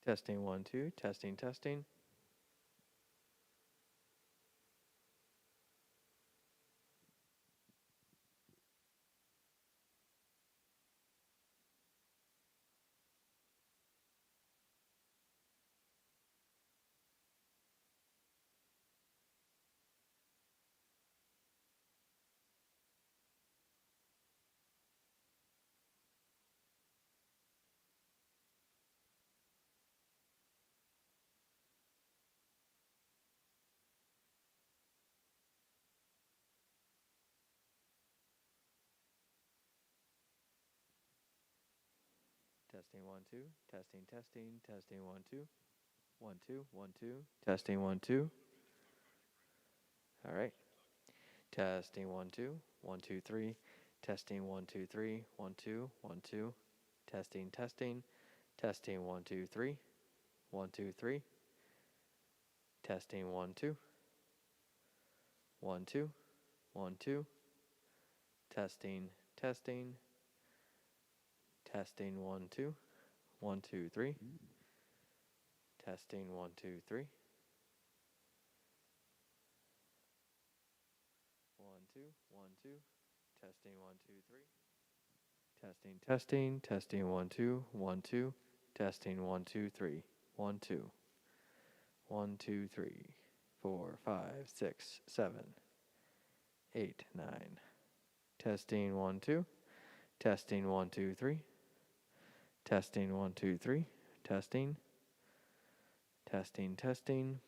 Testing 1, 2. Testing, testing. Testing 1, 2. Testing, testing. Testing 1, 2. 1, 2. 1, 2. Testing 1, 2. All right. Testing 1, 2. 1, 2, 3. Testing 1, 2, 3. 1, 2. 1, 2. Testing, testing. Testing 1, 2, 3. 1, 2, 3. Testing 1, 2. 1, 2. 1, 2. Testing, testing. Testing 1, 2. 1, 2, 3. Testing 1, 2, 3. 1, 2. 1, 2. Testing 1, 2, 3. Testing, testing. Testing 1, 2. 1, 2. Testing 1, 2, 3. 1, 2. 1, 2, 3. 4, 5, 6, 7, 8, 9. Testing 1, 2. Testing 1, 2, 3. Testing 1, 2, 3. Testing. Testing, testing.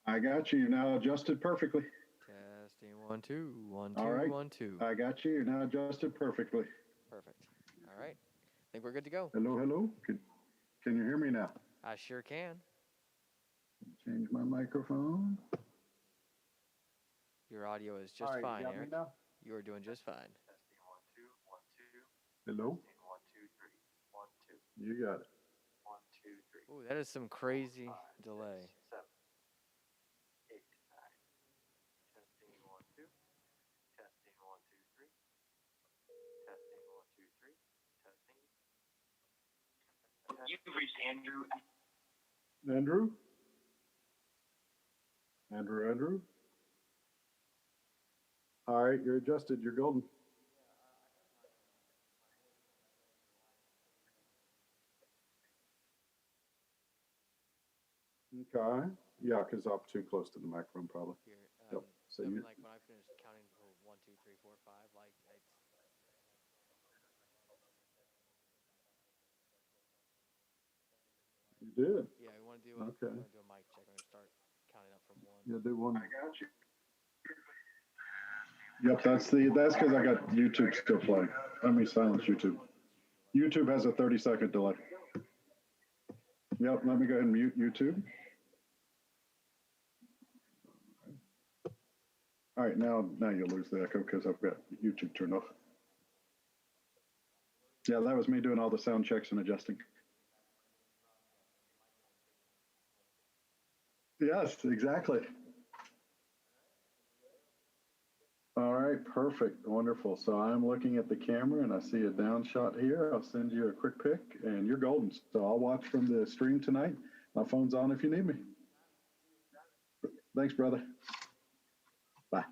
I got you. You're now adjusted perfectly. Testing 1, 2. 1, 2. All right. 1, 2. I got you. You're now adjusted perfectly. Perfect. All right. I think we're good to go. Hello, hello. Can you hear me now? I sure can. Change my microphone. Your audio is just fine, Eric. You are doing just fine. Testing 1, 2, 1, 2. Hello. Testing 1, 2, 3. 1, 2. You got it. 1, 2, 3. Ooh, that is some crazy delay. 7, 8, 9. Testing 1, 2. Testing 1, 2, 3. Testing 1, 2, 3. Testing. You've reached Andrew. Andrew? Andrew? All right, you're adjusted. You're golden. Okay. Yeah, because I'm too close to the microphone, probably. Here, Yep. So I mean, you. like when I finished counting for 1, 2, 3, 4, 5, like it's. You did. Yeah, we want to do a Okay. we want to do a mic check. We're gonna start counting up from 1. Yeah, do one. I got you. Yep, that's because I got YouTube still playing. Let me silence YouTube. YouTube has a 30-second delay. Yep, let me go ahead and mute YouTube. All right, now you'll lose the echo because I've got YouTube turned off. Yeah, that was me doing all the sound checks and adjusting. Yes, exactly. All right, perfect, wonderful. So I'm looking at the camera and I see a down shot here. I'll send you a quick pic and you're golden. So I'll watch from the stream tonight. My phone's on if you need me. Thanks, brother. Bye.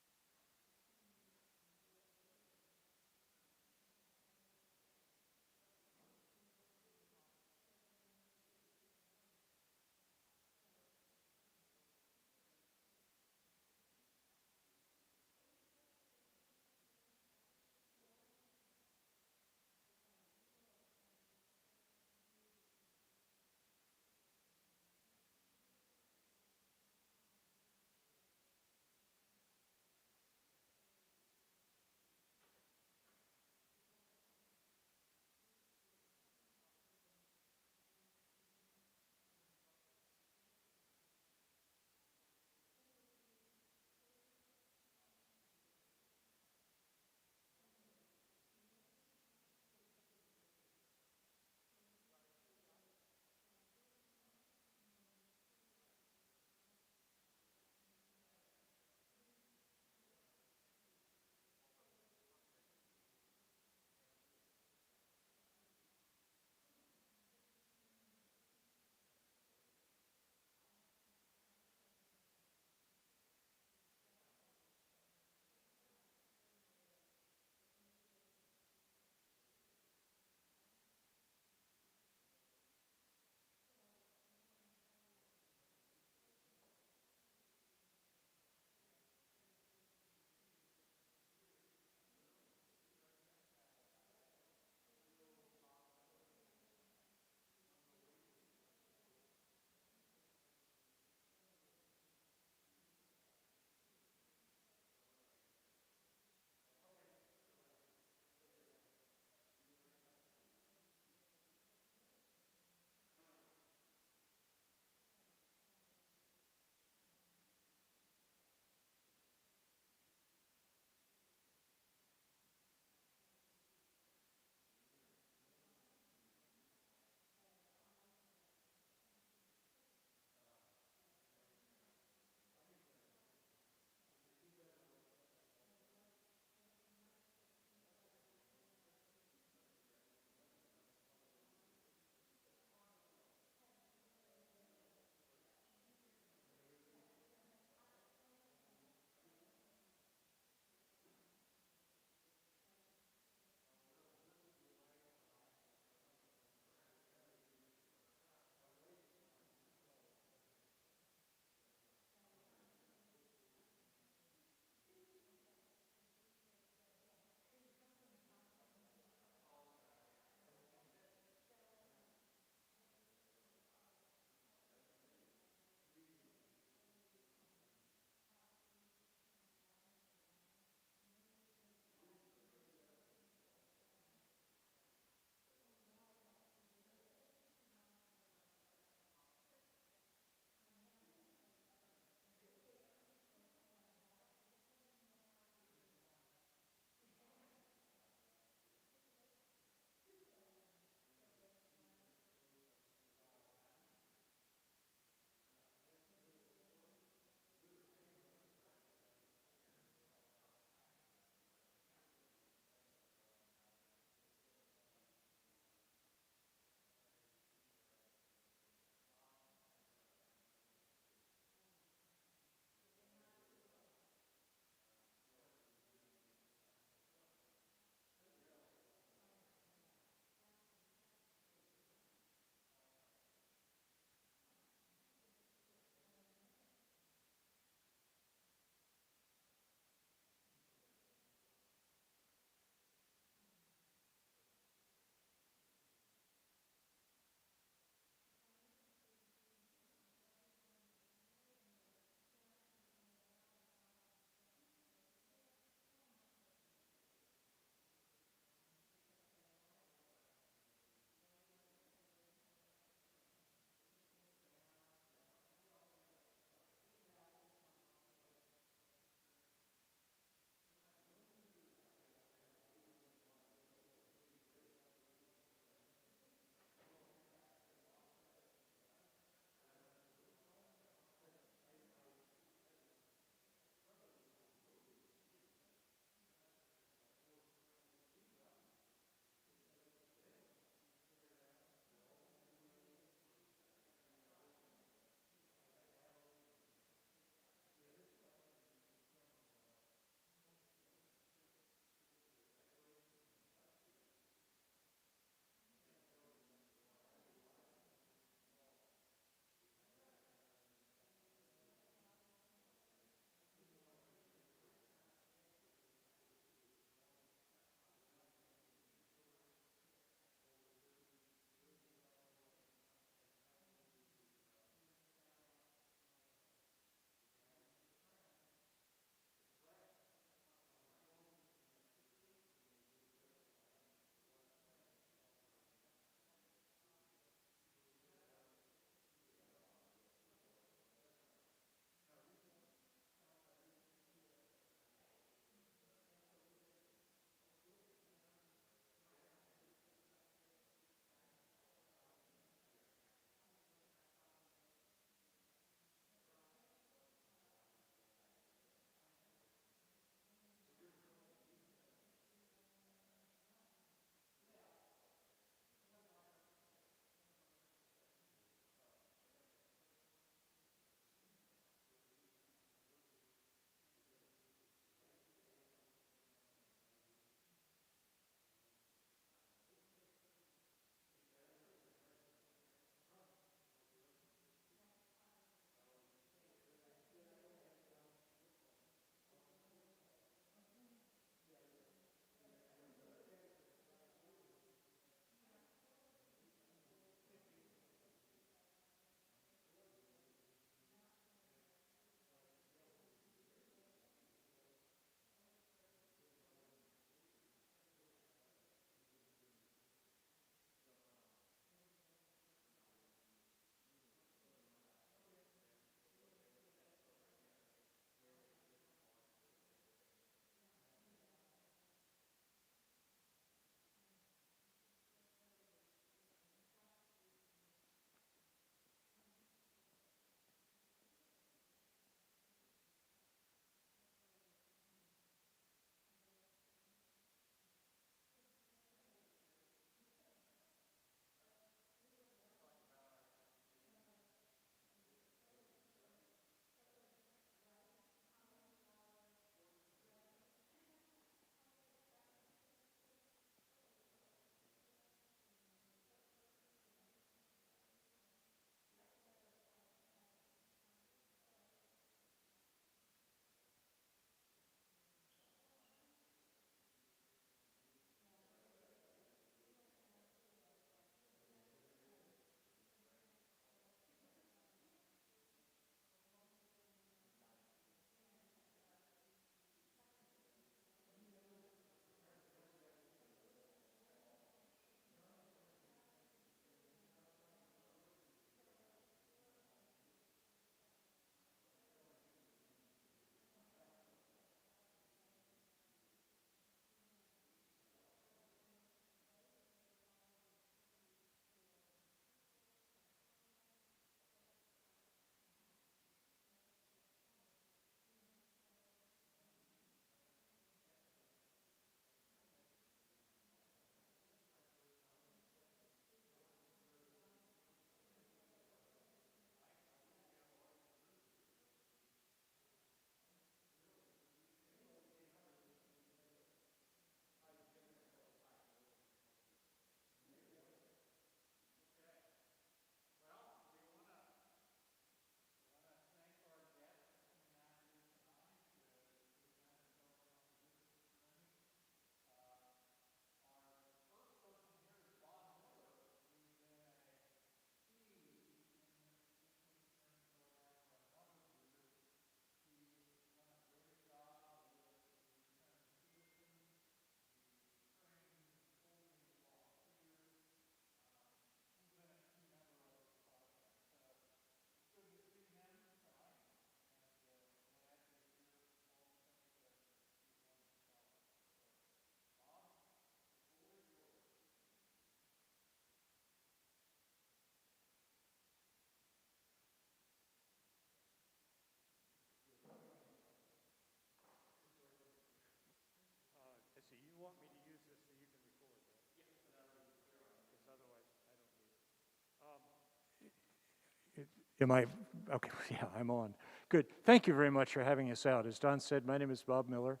Am I? Okay, yeah, I'm on. Good. Thank you very much for having us out. As Don said, my name is Bob Miller.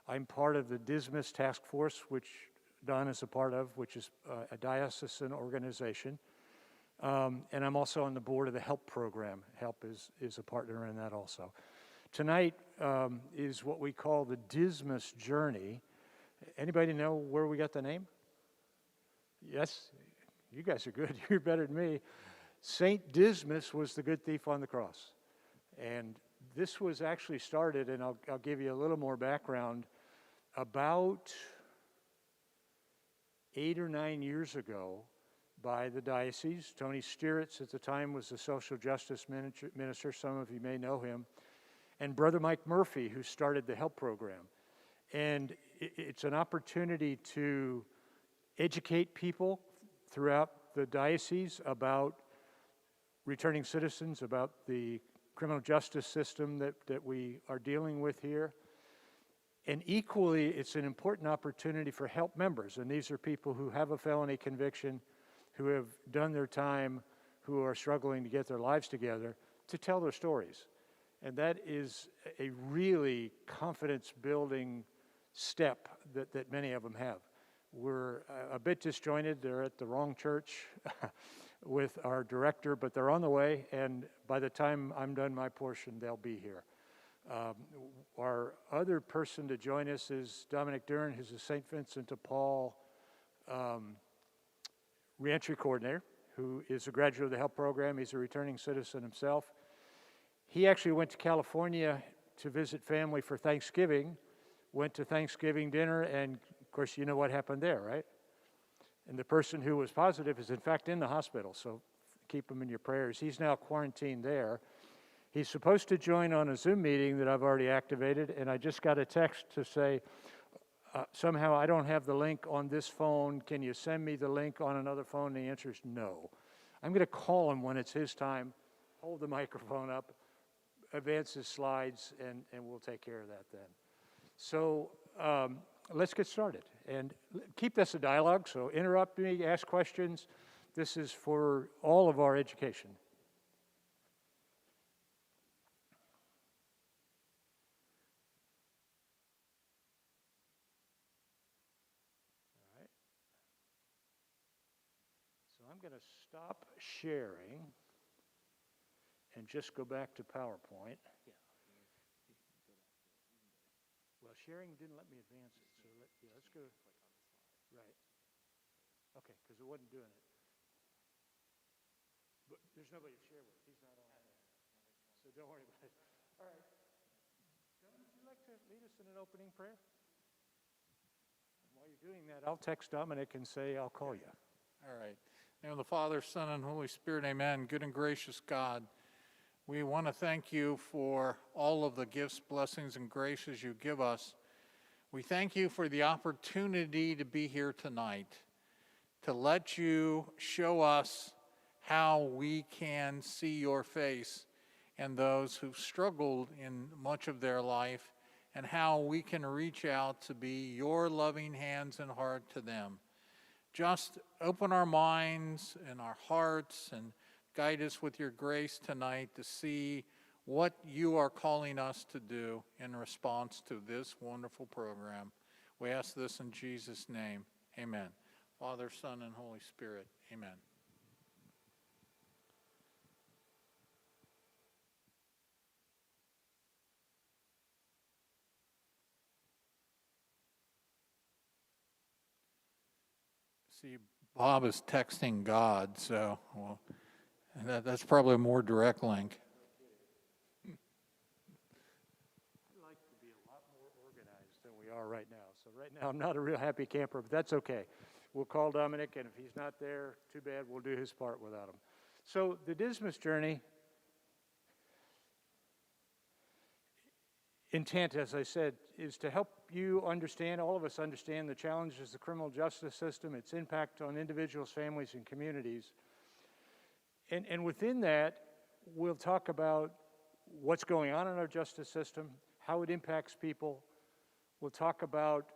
I'm part of the Dismas Task Force, which Don is a part of, which is a diocesan organization. And I'm also on the board of the HELP program. HELP is a partner in that also. Tonight is what we call the Dismas Journey. Anybody know where we got the name? Yes? You guys are good. You're better than me. Saint Dismas was the good thief on the cross. And this was actually started, and I'll give you a little more background, about 8 or 9 years ago by the diocese. Tony Stieritz at the time was the social justice minister. Some of you may know him. And Brother Mike Murphy, who started the HELP program. And it's an opportunity to educate people throughout the diocese about returning citizens, about the criminal justice system that we are dealing with here. And equally, it's an important opportunity for HELP members. And these are people who have a felony conviction, who have done their time, who are struggling to get their lives together, to tell their stories. And that is a really confidence-building step that many of them have. We're a bit disjointed. They're at the wrong church with our director, but they're on the way, and by the time I'm done my portion, they'll be here. Our other person to join us is Dominic Duren, who's a St. Vincent de Paul reentry coordinator, who is a graduate of the HELP program. He's a returning citizen himself. He actually went to California to visit family for Thanksgiving, went to Thanksgiving dinner, and of course, you know what happened there, right? And the person who was positive is in fact in the hospital, so keep him in your prayers. He's now quarantined there. He's supposed to join on a Zoom meeting that I've already activated, and I just got a text to say, somehow I don't have the link on this phone. Can you send me the link on another phone? And the answer is no. I'm going to call him when it's his time, hold the microphone up, advance his slides, and we'll take care of that then. So let's get started. And keep this a dialogue, so interrupt me, ask questions. This is for all of our education. All right. So I'm going to stop sharing and just go back to PowerPoint. Yeah. Well, sharing didn't let me advance it, so let's go. Right. Okay, because it wasn't doing it. But there's nobody to share with. He's not on there. So don't worry about it. All right. John, would you like to lead us in an opening prayer? And while you're doing that, I'll text Dominic and say I'll call you. All right. In the name of the Father, Son, and Holy Spirit, amen. Good and gracious God, we want to thank you for all of the gifts, blessings, and graces you give us. We thank you for the opportunity to be here tonight, to let you show us how we can see your face and those who've struggled in much of their life, and how we can reach out to be your loving hands and heart to them. Just open our minds and our hearts and guide us with your grace tonight to see what you are calling us to do in response to this wonderful program. We ask this in Jesus' name. Amen. Father, Son, and Holy Spirit. Amen. See, Bob is texting God, so well, that's probably a more direct link. I'd like to be a lot more organized than we are right now. So right now I'm not a real happy camper, but that's okay. We'll call Dominic, and if he's not there, too bad, we'll do his part without him. So the Dismas Journey intent, as I said, is to help you understand, all of us understand, the challenges of the criminal justice system, its impact on individuals, families, and communities. And within that, we'll talk about what's going on in our justice system, how it impacts people. We'll talk about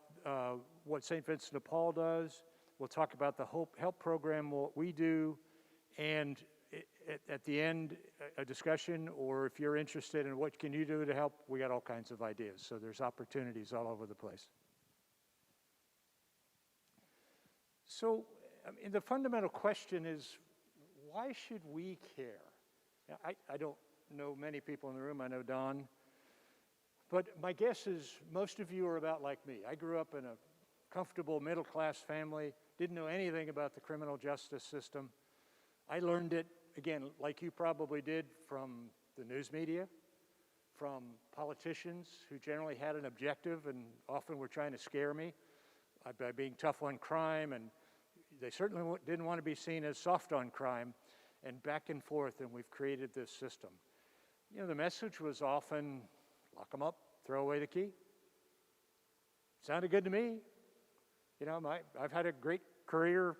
what St. Vincent de Paul does. We'll talk about the HELP program, what we do, and at the end, a discussion, or if you're interested in what can you do to help, we got all kinds of ideas. So there's opportunities all over the place. So the fundamental question is, why should we care? Now, I don't know many people in the room. I know Don. But my guess is most of you are about like me. I grew up in a comfortable middle-class family, didn't know anything about the criminal justice system. I learned it, again, like you probably did, from the news media, from politicians who generally had an objective and often were trying to scare me by being tough on crime, and they certainly didn't want to be seen as soft on crime, and back and forth, and we've created this system. You know, the message was often, lock them up, throw away the key. Sounded good to me. You know, I've had a great career,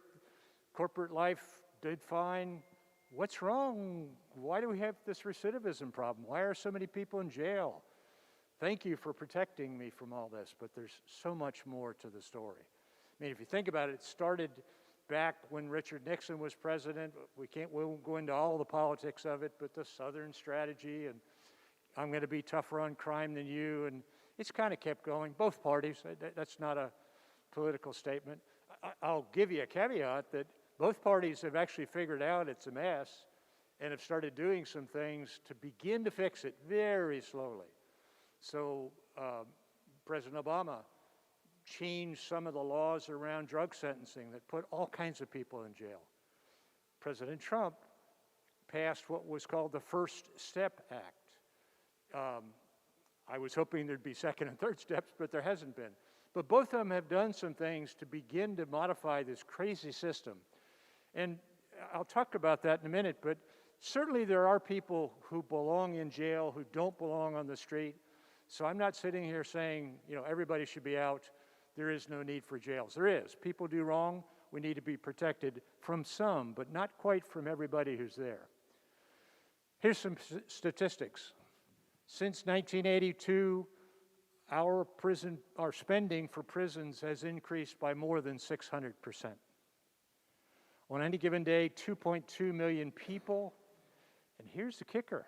corporate life, did fine. What's wrong? Why do we have this recidivism problem? Why are so many people in jail? Thank you for protecting me from all this, but there's so much more to the story. I mean, if you think about it, it started back when Richard Nixon was president. We won't go into all the politics of it, but the Southern strategy, and I'm going to be tougher on crime than you, and it's kind of kept going. Both parties, that's not a political statement. I'll give you a caveat that both parties have actually figured out it's a mess and have started doing some things to begin to fix it very slowly. So President Obama changed some of the laws around drug sentencing that put all kinds of people in jail. President Trump passed what was called the First Step Act. I was hoping there'd be second and third steps, but there hasn't been. But both of them have done some things to begin to modify this crazy system. And I'll talk about that in a minute, but certainly there are people who belong in jail who don't belong on the street. So I'm not sitting here saying, you know, everybody should be out. There is no need for jails. There is. People do wrong. We need to be protected from some, but not quite from everybody who's there. Here's some statistics. Since 1982, our spending for prisons has increased by more than 600%. On any given day, 2.2 million people, and here's the kicker.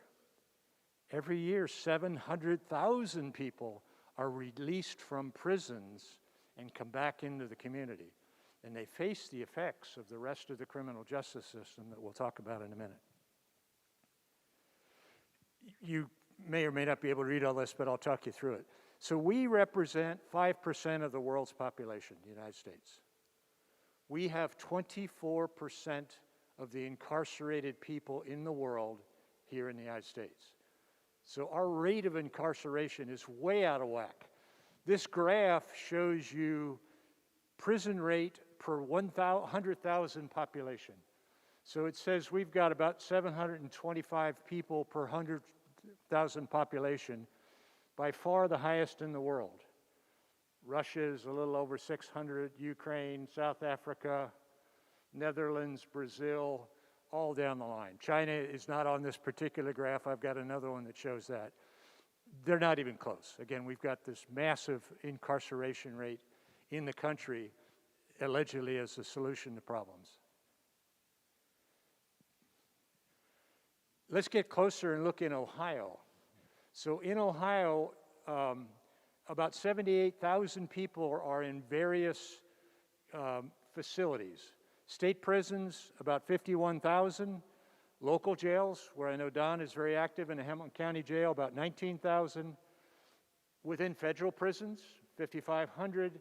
Every year, 700,000 people are released from prisons and come back into the community. And they face the effects of the rest of the criminal justice system that we'll talk about in a minute. You may or may not be able to read all this, but I'll talk you through it. So we represent 5% of the world's population, the United States. We have 24% of the incarcerated people in the world here in the United States. So our rate of incarceration is way out of whack. This graph shows you prison rate per 100,000 population. So it says we've got about 725 people per 100,000 population, by far the highest in the world. Russia is a little over 600, Ukraine, South Africa, Netherlands, Brazil, all down the line. China is not on this particular graph. I've got another one that shows that. They're not even close. Again, we've got this massive incarceration rate in the country, allegedly as a solution to problems. Let's get closer and look in Ohio. So in Ohio, about 78,000 people are in various facilities. State prisons, about 51,000. Local jails, where I know Don is very active in the Hamilton County Jail, about 19,000. Within federal prisons, 5,500.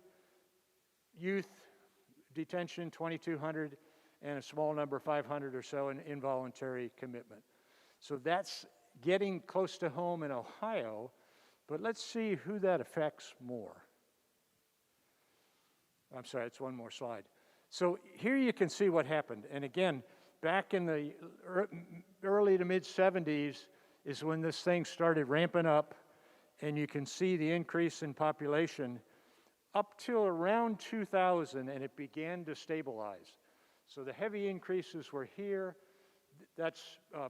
Youth detention, 2,200. And a small number, 500 or so, in involuntary commitment. So that's getting close to home in Ohio, but let's see who that affects more. I'm sorry, it's one more slide. So here you can see what happened. And again, back in the early to mid-70s is when this thing started ramping up, and you can see the increase in population up till around 2000, and it began to stabilize. So the heavy increases were here. That's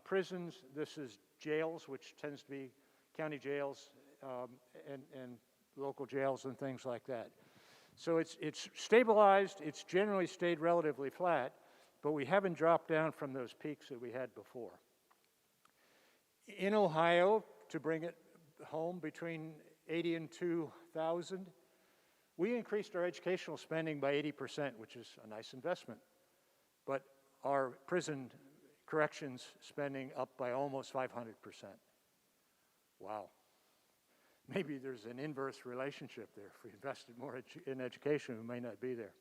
prisons. This is jails, which tends to be county jails and local jails and things like that. So it's stabilized. It's generally stayed relatively flat. but we haven't dropped down from those peaks that we had before. In Ohio, to bring it home, between 80 and 2,000, we increased our educational spending by 80%, which is a nice investment. But our prison corrections spending up by almost 500%. Wow. Maybe there's an inverse relationship there. If we invested more in education, we may not be there.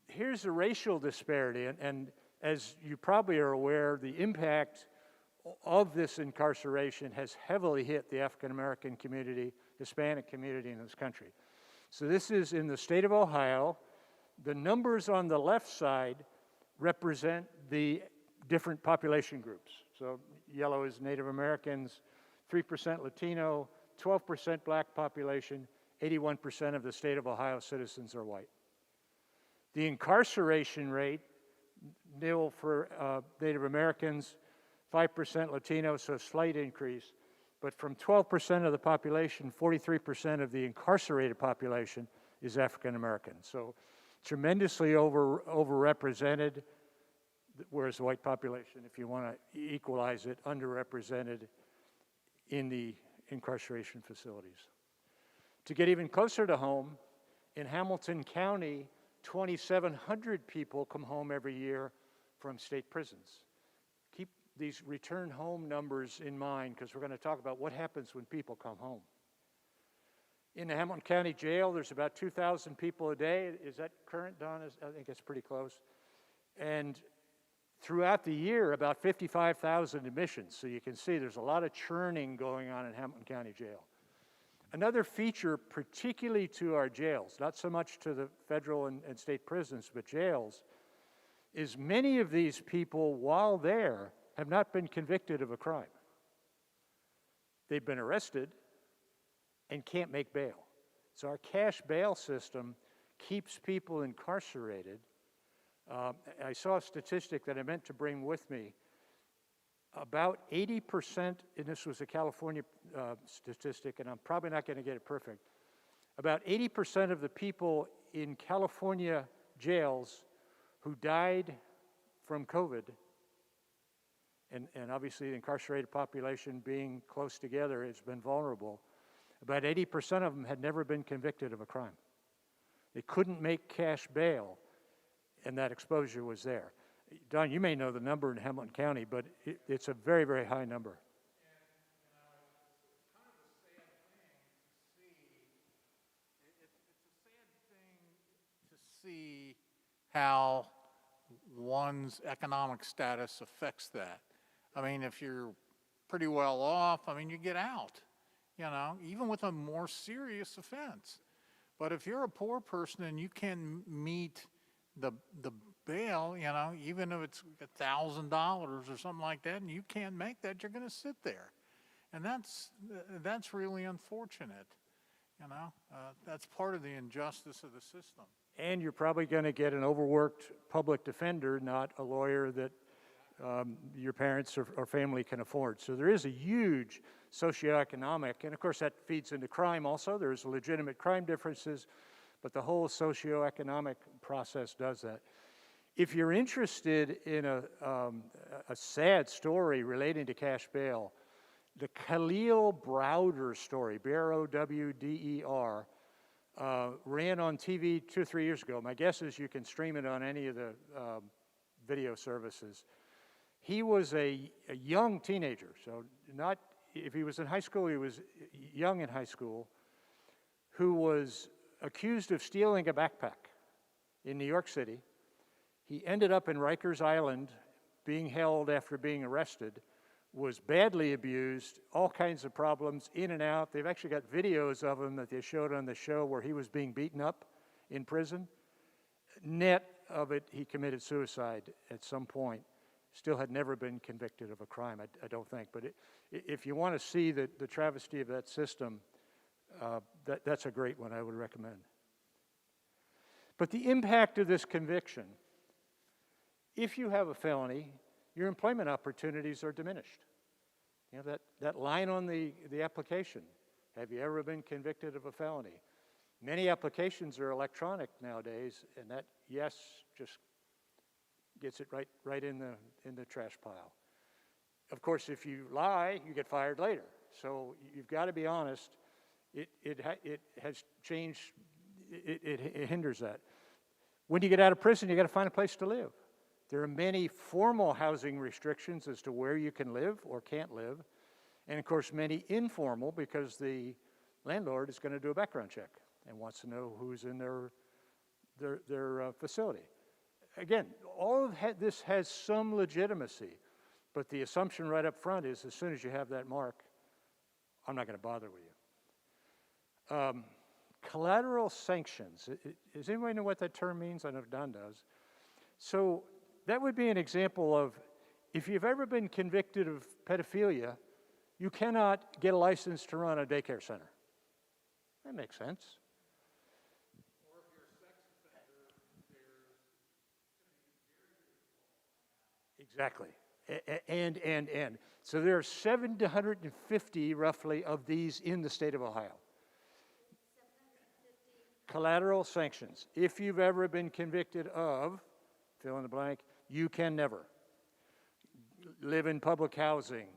Here's the racial disparity, and as you probably are aware, the impact of this incarceration has heavily hit the African American community, Hispanic community in this country. So this is in the state of Ohio. The numbers on the left side represent the different population groups. So yellow is Native Americans, 3% Latino, 12% black population, 81% of the state of Ohio citizens are white. The incarceration rate, nil for Native Americans, 5% Latino, so a slight increase. But from 12% of the population, 43% of the incarcerated population is African American. So tremendously overrepresented, whereas the white population, if you want to equalize it, underrepresented in the incarceration facilities. To get even closer to home, in Hamilton County, 2,700 people come home every year from state prisons. Keep these return home numbers in mind, because we're going to talk about what happens when people come home. In the Hamilton County Jail, there's about 2,000 people a day. Is that current, Don? I think it's pretty close. And throughout the year, about 55,000 admissions. So you can see there's a lot of churning going on in Hamilton County Jail. Another feature, particularly to our jails, not so much to the federal and state prisons, but jails, is many of these people, while there, have not been convicted of a crime. They've been arrested and can't make bail. So our cash bail system keeps people incarcerated. I saw a statistic that I meant to bring with me. About 80%, and this was a California statistic, and I'm probably not going to get it perfect, about 80% of the people in California jails who died from COVID, and obviously the incarcerated population being close together has been vulnerable, about 80% of them had never been convicted of a crime. They couldn't make cash bail, and that exposure was there. Don, you may know the number in Hamilton County, but it's a very, very high number. It's kind of a sad thing to see how one's economic status affects that. I mean, if you're pretty well off, I mean, you get out, you know, even with a more serious offense. But if you're a poor person and you can meet the bail, you know, even if it's $1,000 or something like that, and you can't make that, you're going to sit there, and that's really unfortunate. You know, that's part of the injustice of the system. And you're probably going to get an overworked public defender, not a lawyer that your parents or family can afford. So there is a huge socioeconomic, and of course that feeds into crime also. There's legitimate crime differences, but the whole socioeconomic process does that. If you're interested in a sad story relating to cash bail, the Khalil Browder story, B-R-O-W-D-E-R, ran on TV 2 or 3 years ago. My guess is you can stream it on any of the video services. He was a young teenager, so not, if he was in high school, he was young in high school, who was accused of stealing a backpack in New York City. He ended up in Rikers Island being held after being arrested, was badly abused, all kinds of problems, in and out. They've actually got videos of him that they showed on the show where he was being beaten up in prison. Net of it, he committed suicide at some point. Still had never been convicted of a crime, I don't think. But if you want to see the travesty of that system, that's a great one I would recommend. But the impact of this conviction, if you have a felony, your employment opportunities are diminished. You know, that line on the application, have you ever been convicted of a felony? Many applications are electronic nowadays, and that yes just gets it right in the trash pile. Of course, if you lie, you get fired later. So you've got to be honest. It has changed. It hinders that. When you get out of prison, you got to find a place to live. There are many formal housing restrictions as to where you can live or can't live, and of course many informal, because the landlord is going to do a background check and wants to know who's in their facility. Again, all of this has some legitimacy, but the assumption right up front is as soon as you have that mark, I'm not going to bother with you. Collateral sanctions. Does anybody know what that term means? I know Don does. So that would be an example of, if you've ever been convicted of pedophilia, you cannot get a license to run a daycare center. That makes sense. Or if you're a sex offender, Exactly. And. So there are 750 roughly of these in the state of Ohio. Collateral sanctions. If you've ever been convicted of, fill in the blank, you can never live in public housing,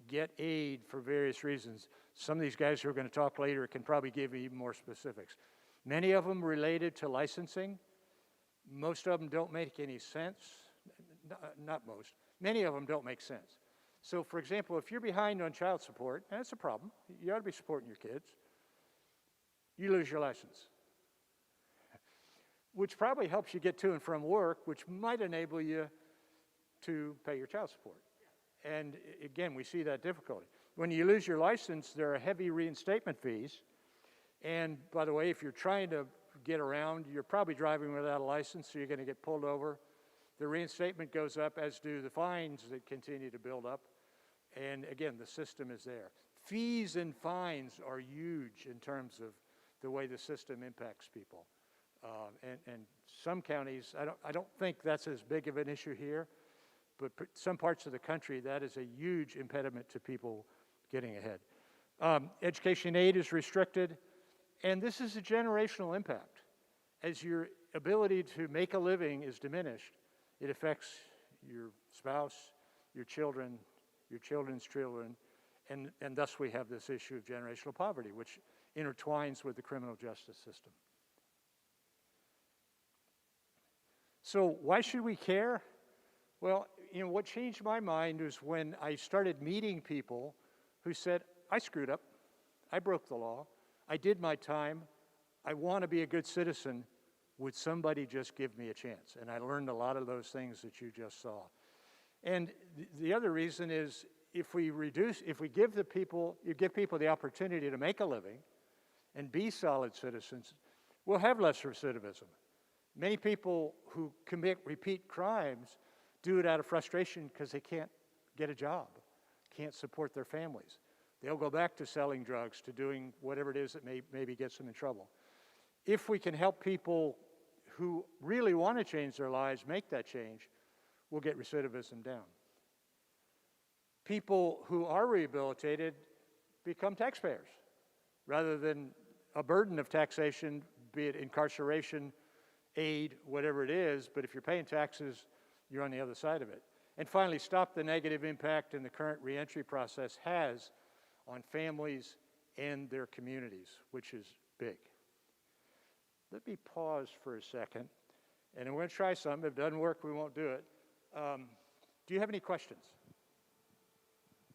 get aid for various reasons. Some of these guys who are going to talk later can probably give you even more specifics. Many of them related to licensing. Most of them don't make any sense. Not most. Many of them don't make sense. So, for example, if you're behind on child support, and that's a problem, you ought to be supporting your kids, you lose your license, which probably helps you get to and from work, which might enable you to pay your child support. And again, we see that difficulty. When you lose your license, there are heavy reinstatement fees. And by the way, if you're trying to get around, you're probably driving without a license, so you're going to get pulled over. The reinstatement goes up, as do the fines that continue to build up. And again, the system is there. Fees and fines are huge in terms of the way the system impacts people. And some counties, I don't think that's as big of an issue here, but some parts of the country, that is a huge impediment to people getting ahead. Education aid is restricted, and this is a generational impact. As your ability to make a living is diminished, it affects your spouse, your children, your children's children, and thus we have this issue of generational poverty, which intertwines with the criminal justice system. So why should we care? Well, what changed my mind was when I started meeting people who said, I screwed up, I broke the law, I did my time, I want to be a good citizen, would somebody just give me a chance? And I learned a lot of those things that you just saw. And the other reason is, if we give people the opportunity to make a living and be solid citizens, we'll have less recidivism. Many people who commit repeat crimes do it out of frustration because they can't get a job, can't support their families. They'll go back to selling drugs, to doing whatever it is that maybe gets them in trouble. If we can help people who really want to change their lives make that change, we'll get recidivism down. People who are rehabilitated become taxpayers rather than a burden of taxation, be it incarceration, aid, whatever it is, but if you're paying taxes, you're on the other side of it. And finally, stop the negative impact in the current reentry process has on families and their communities, which is big. Let me pause for a second, and I'm going to try something. If it doesn't work, we won't do it. Do you have any questions?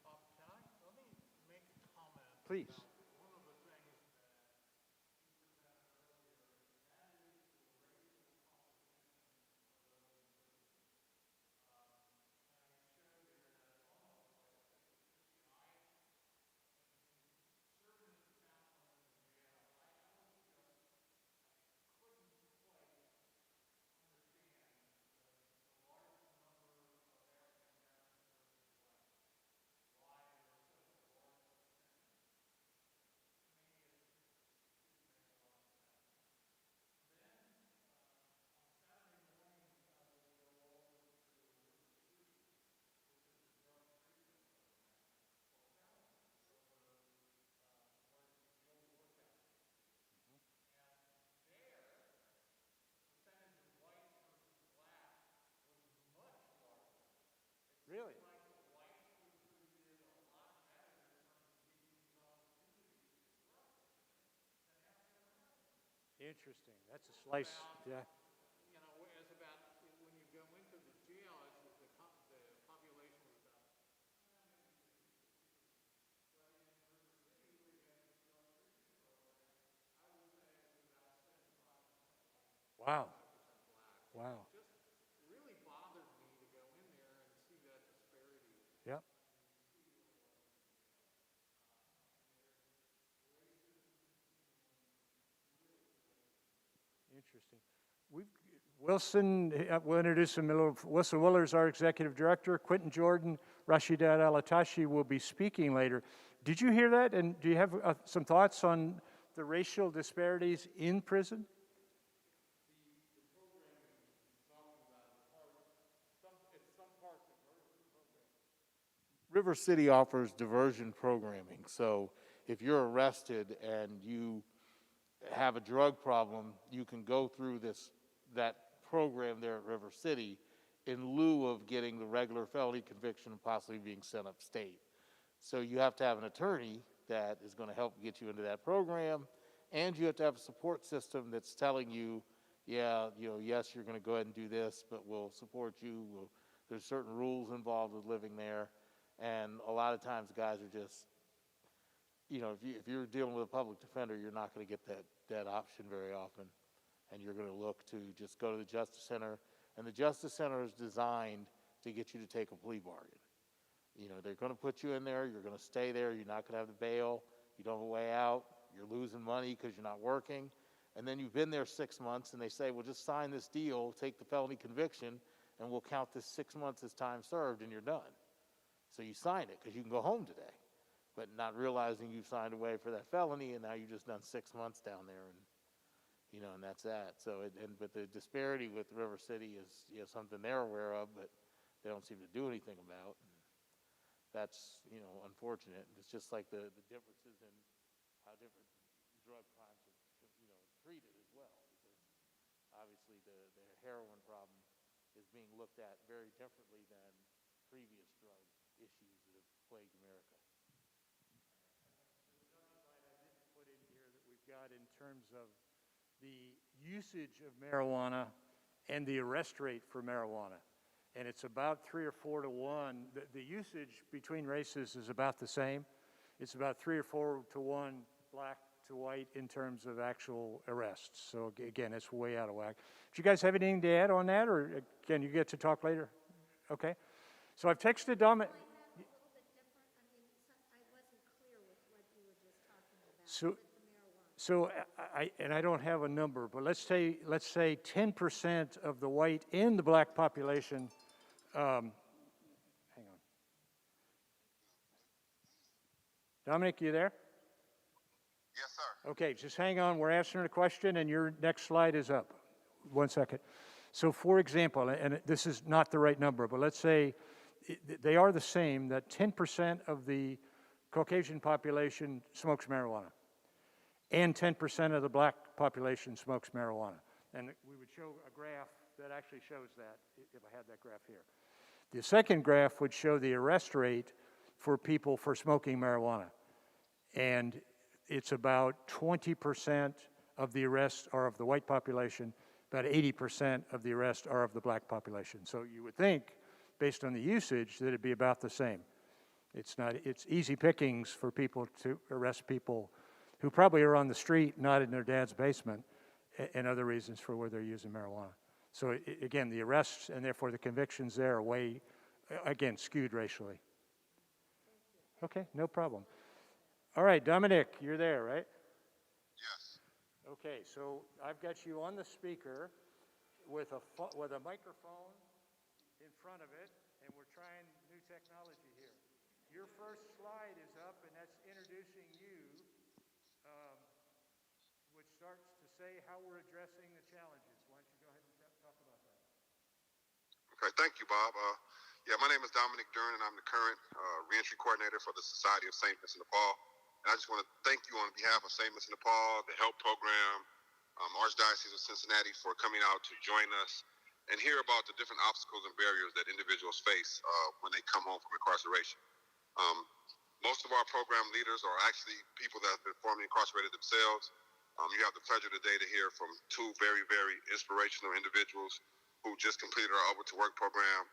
Let me make a comment. Please. One of the things Interesting. That's a slice. Yeah. You know, as about when you go into the jail, the population was about. Wow. Wow. Just really bothered me to go in there and see that disparity. Yep. Interesting. Wilson, we'll introduce him a little. Wilson Willard is our executive director. Quentin Jordan, Rashidat Alatashi will be speaking later. Did you hear that? And do you have some thoughts on the racial disparities in prison? The program he's talking about, it's some part diversion program. River City offers diversion programming. So if you're arrested and you have a drug problem, you can go through that program there at River City in lieu of getting the regular felony conviction and possibly being sent upstate. So you have to have an attorney that is going to help get you into that program, and you have to have a support system that's telling you, yeah, yes, you're going to go ahead and do this, but we'll support you. There's certain rules involved with living there, and a lot of times guys are just, if you're dealing with a public defender, you're not going to get that option very often, and you're going to look to just go to the Justice Center, and the Justice Center is designed to get you to take a plea bargain. They're going to put you in there, you're going to stay there, you're not going to have the bail, you don't have a way out, you're losing money because you're not working, and then you've been there 6 months, and they say, well, just sign this deal, take the felony conviction, and we'll count this 6 months as time served, and you're done. So you sign it because you can go home today, but not realizing you've signed away for that felony, and now you've just done 6 months down there, and that's that. So, but the disparity with River City is something they're aware of, but they don't seem to do anything about. And that's unfortunate. It's just like the differences in how different drug crimes are treated as well, because obviously the heroin problem is being looked at very differently than previous drug issues that have plagued America. There's another slide I didn't put in here that we've got in terms of the usage of marijuana and the arrest rate for marijuana. And it's about 3 or 4 to 1. The usage between races is about the same. It's about 3 or 4 to 1 black to white in terms of actual arrests. So again, it's way out of whack. Do you guys have anything to add on that, or can you get to talk later? Okay. So I've texted Dominic. So I don't have a number, but let's say 10% of the white and the black population. Hang on. Dominic, you there? Yes, sir. Okay, just hang on. We're answering a question, and your next slide is up. 1 second. So, for example, and this is not the right number, but let's say they are the same, that 10% of the Caucasian population smokes marijuana, and 10% of the black population smokes marijuana. And we would show a graph that actually shows that, if I had that graph here. The second graph would show the arrest rate for people for smoking marijuana. And it's about 20% of the arrests are of the white population, about 80% of the arrests are of the black population. So you would think, based on the usage, that it'd be about the same. It's easy pickings for people to arrest people who probably are on the street, not in their dad's basement, and other reasons for where they're using marijuana. So again, the arrests and therefore the convictions there are way, again, skewed racially. Okay, no problem. All right, Dominic, you're there, right? Yes. Okay, so I've got you on the speaker with a microphone in front of it, and we're trying new technology here. Your first slide is up, and that's introducing you, which starts to say how we're addressing the challenges. Why don't you go ahead and talk about that? Okay, thank you, Bob. My name is Dominic Duren, and I'm the current reentry coordinator for the Society of St. Vincent de Paul. And I just want to thank you on behalf of St. Vincent de Paul, the HELP program, Archdiocese of Cincinnati for coming out to join us and hear about the different obstacles and barriers that individuals face when they come home from incarceration. Most of our program leaders are actually people that have been formerly incarcerated themselves. You have the pleasure today to hear from two very, very inspirational individuals who just completed our Over to Work program.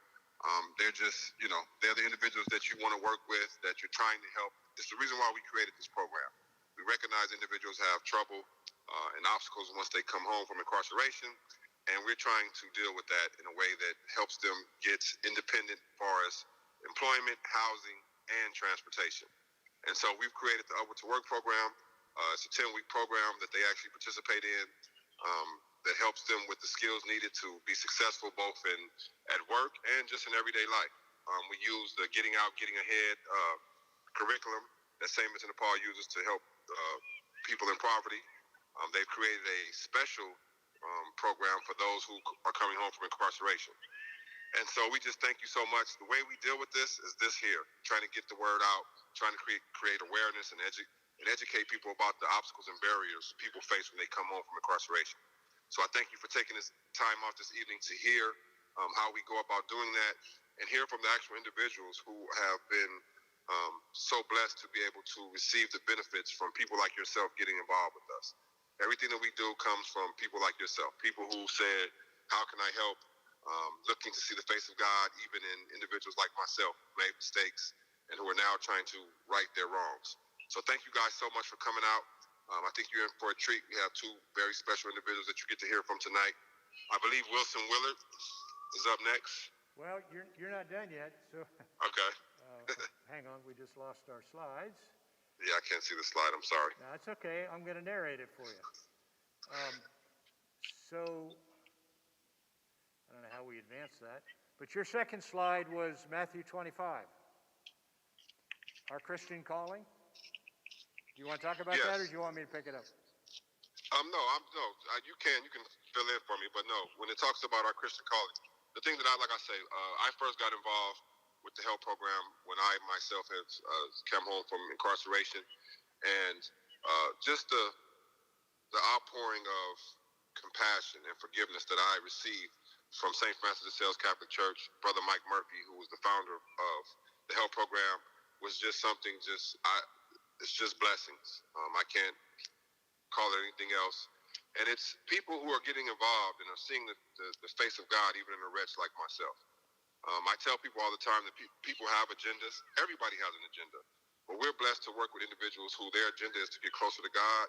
They're just, they're the individuals that you want to work with, that you're trying to help. It's the reason why we created this program. We recognize individuals have trouble and obstacles once they come home from incarceration, and we're trying to deal with that in a way that helps them get independent as far as employment, housing, and transportation. And so we've created the Over to Work program. It's a 10-week program that they actually participate in that helps them with the skills needed to be successful both at work and just in everyday life. We use the Getting Out, Getting Ahead curriculum that St. Vincent de Paul uses to help people in poverty. They've created a special program for those who are coming home from incarceration. And so we just thank you so much. The way we deal with this is this here, trying to get the word out, trying to create awareness and educate people about the obstacles and barriers people face when they come home from incarceration. So I thank you for taking this time off this evening to hear how we go about doing that and hear from the actual individuals who have been so blessed to be able to receive the benefits from people like yourself getting involved with us. Everything that we do comes from people like yourself, people who said, how can I help? Looking to see the face of God, even in individuals like myself who made mistakes and who are now trying to right their wrongs. So thank you guys so much for coming out. I think you're in for a treat. We have two very special individuals that you get to hear from tonight. I believe Willard is up next. Well, you're not done yet, so. Okay. Hang on, we just lost our slides. Yeah, I can't see the slide. I'm sorry. No, it's okay. I'm going to narrate it for you. So, I don't know how we advance that, but your second slide was Matthew 25. Our Christian calling. Do you want to talk about that, or do you want me to pick it up? No, you can fill in for me, but no, when it talks about our Christian calling, the thing that I first got involved with the HELP program when I myself have come home from incarceration, and just the outpouring of compassion and forgiveness that I received from St. Francis de Sales Catholic Church, Brother Mike Murphy, who was the founder of the HELP program, was just something it's just blessings. I can't call it anything else. And it's people who are getting involved and are seeing the face of God even in a wretch like myself. I tell people all the time that people have agendas. Everybody has an agenda. But we're blessed to work with individuals who their agenda is to get closer to God.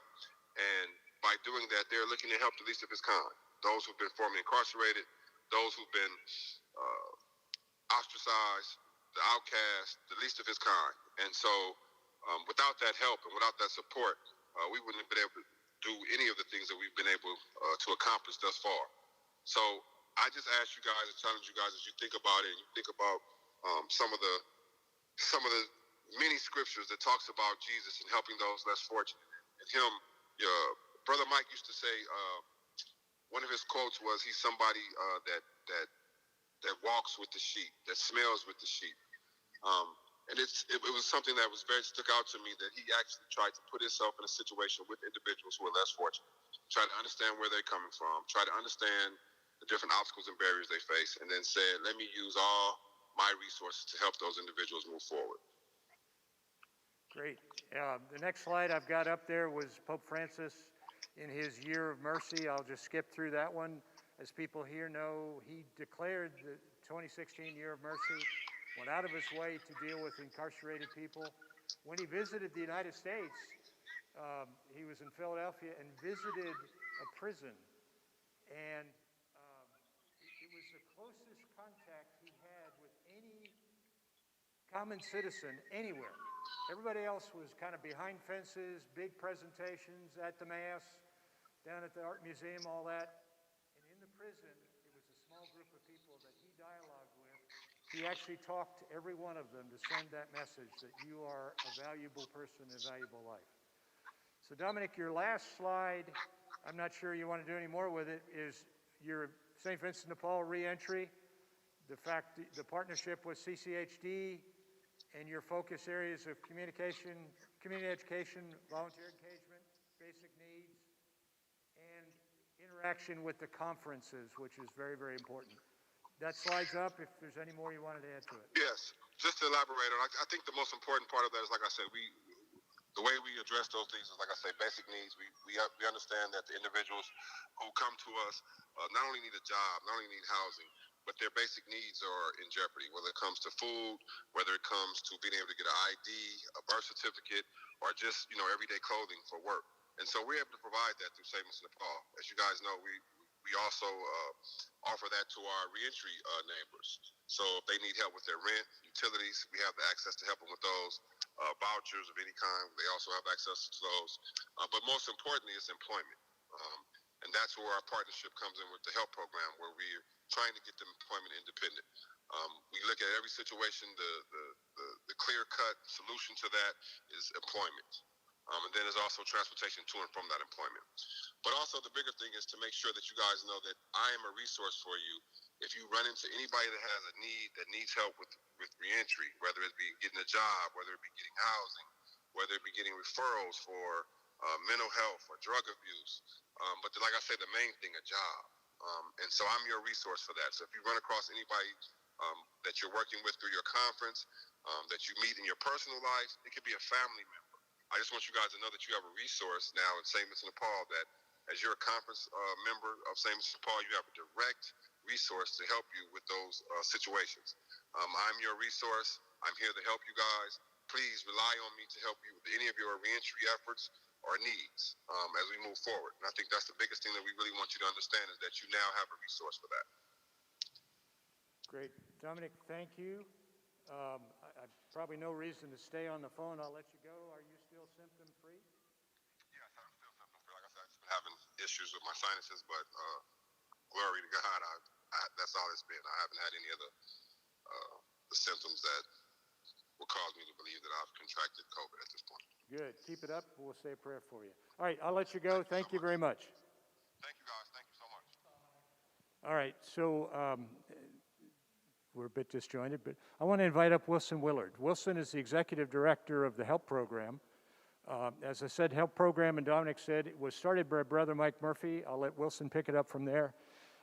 And by doing that, they're looking to help the least of his kind. Those who've been formerly incarcerated, those who've been ostracized, the outcast, the least of his kind. And so without that help and without that support, we wouldn't have been able to do any of the things that we've been able to accomplish thus far. So I just ask you guys and challenge you guys as you think about it, and you think about some of the many scriptures that talks about Jesus and helping those less fortunate. And him, Brother Mike used to say, one of his quotes was, he's somebody that walks with the sheep, that smells with the sheep. And it was something that was very stuck out to me, that he actually tried to put himself in a situation with individuals who are less fortunate, try to understand where they're coming from, try to understand the different obstacles and barriers they face, and then said, let me use all my resources to help those individuals move forward. Great. The next slide I've got up there was Pope Francis in his Year of Mercy. I'll just skip through that one. As people here know, he declared the 2016 Year of Mercy, went out of his way to deal with incarcerated people. When he visited the United States, he was in Philadelphia and visited a prison. And it was the closest contact he had with any common citizen anywhere. Everybody else was kind of behind fences, big presentations at the Mass, down at the Art Museum, all that. And in the prison, it was a small group of people that he dialogued with. He actually talked to every one of them to send that message that you are a valuable person in a valuable life. So Dominic, your last slide, I'm not sure you want to do any more with it, is your St. Vincent de Paul re-entry, the partnership with CCHD, and your focus areas of communication, community education, volunteer engagement, basic needs, and interaction with the conferences, which is very, very important. That slide's up if there's any more you wanted to add to it. Yes, just to elaborate on, I think the most important part of that is, like I said, the way we address those needs is, like I say, basic needs. We understand that the individuals who come to us not only need a job, not only need housing, but their basic needs are in jeopardy, whether it comes to food, whether it comes to being able to get an ID, a birth certificate, or just, everyday clothing for work. And so we're able to provide that through St. Vincent de Paul. As you guys know, we also offer that to our reentry neighbors. So if they need help with their rent, utilities, we have the access to help them with those. Vouchers of any kind, they also have access to those. But most importantly, it's employment. And that's where our partnership comes in with the help program, where we're trying to get them employment independent. We look at every situation, the clear-cut solution to that is employment. And then there's also transportation to and from that employment. But also the bigger thing is to make sure that you guys know that I am a resource for you. If you run into anybody that has a need, that needs help with reentry, whether it be getting a job, whether it be getting housing, whether it be getting referrals for mental health or drug abuse. But like I said, the main thing, a job. And so I'm your resource for that. So if you run across anybody that you're working with through your conference, that you meet in your personal life, it could be a family member. I just want you guys to know that you have a resource now in St. Vincent de Paul, that as you're a conference member of St. Vincent de Paul, you have a direct resource to help you with those situations. I'm your resource. I'm here to help you guys. Please rely on me to help you with any of your reentry efforts or needs as we move forward. And I think that's the biggest thing that we really want you to understand, is that you now have a resource for that. Great. Dominic, thank you. I probably no reason to stay on the phone. I'll let you go. Are you still symptom-free? Yes, I'm still symptom-free. Like I said, I've just been having issues with my sinuses, but glory to God, that's all it's been. I haven't had any of the symptoms that will cause me to believe that I've contracted COVID at this point. Good. Keep it up. We'll say a prayer for you. All right, I'll let you go. Thank you very much. Thank you, guys. Thank you so much. All right, so we're a bit disjointed, but I want to invite up Wilson Willard. Wilson is the executive director of the HELP program. As I said, HELP program, and Dominic said, it was started by Brother Mike Murphy. I'll let Wilson pick it up from there.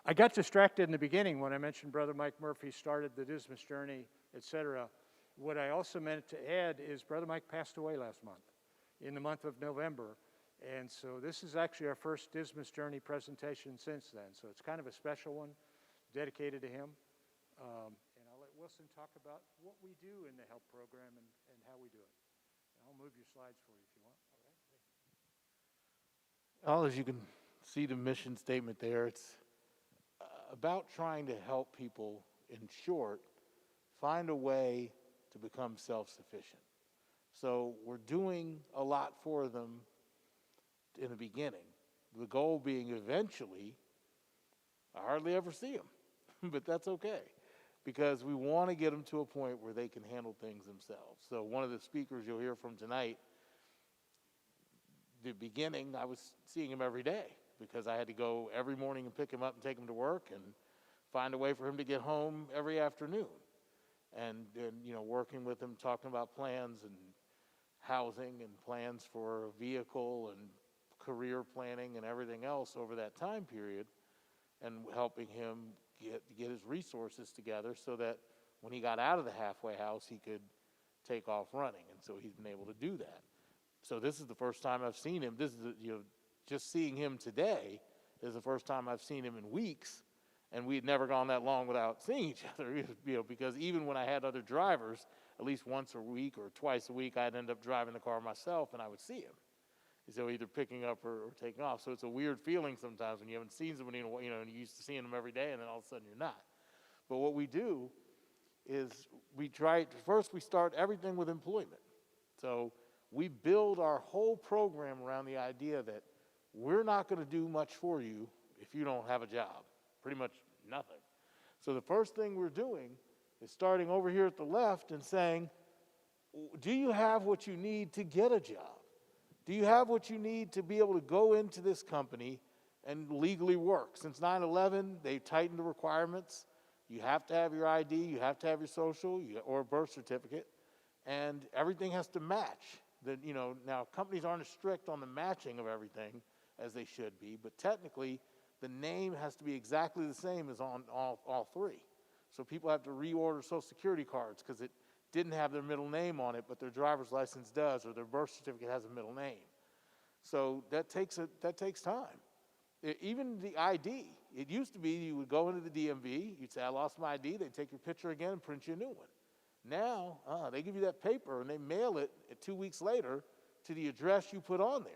I got distracted in the beginning when I mentioned Brother Mike Murphy started the Dismas Journey, etc. What I also meant to add is Brother Mike passed away last month, in the month of November. And so this is actually our first Dismas Journey presentation since then. So it's kind of a special one, dedicated to him. And I'll let Wilson talk about what we do in the HELP program and how we do it. And I'll move your slides for you if you want. Well, as you can see the mission statement there, it's about trying to help people, in short, find a way to become self-sufficient. So we're doing a lot for them in the beginning. The goal being eventually, I hardly ever see them, but that's okay, because we want to get them to a point where they can handle things themselves. So one of the speakers you'll hear from tonight, the beginning, I was seeing him every day because I had to go every morning and pick him up and take him to work and find a way for him to get home every afternoon. And working with him, talking about plans and housing and plans for a vehicle and career planning and everything else over that time period, and helping him get his resources together so that when he got out of the halfway house, he could take off running. And so he's been able to do that. So this is the first time I've seen him. This is, just seeing him today is the first time I've seen him in weeks. And we had never gone that long without seeing each other, because even when I had other drivers, at least once a week or twice a week, I'd end up driving the car myself and I would see him. So either picking up or taking off. So it's a weird feeling sometimes when you haven't seen somebody in a while, and you're used to seeing them every day, and then all of a sudden you're not. But what we do is we start everything with employment. So we build our whole program around the idea that we're not going to do much for you if you don't have a job. Pretty much nothing. So the first thing we're doing is starting over here at the left and saying, do you have what you need to get a job? Do you have what you need to be able to go into this company and legally work? Since 9/11, they tightened the requirements. You have to have your ID, you have to have your social or birth certificate, and everything has to match. Now companies aren't as strict on the matching of everything as they should be, but technically the name has to be exactly the same as on all three. So people have to reorder Social Security cards because it didn't have their middle name on it, but their driver's license does, or their birth certificate has a middle name. So that takes time. Even the ID. It used to be you would go into the DMV, you'd say, I lost my ID, they'd take your picture again and print you a new one. Now, they give you that paper and they mail it 2 weeks later to the address you put on there.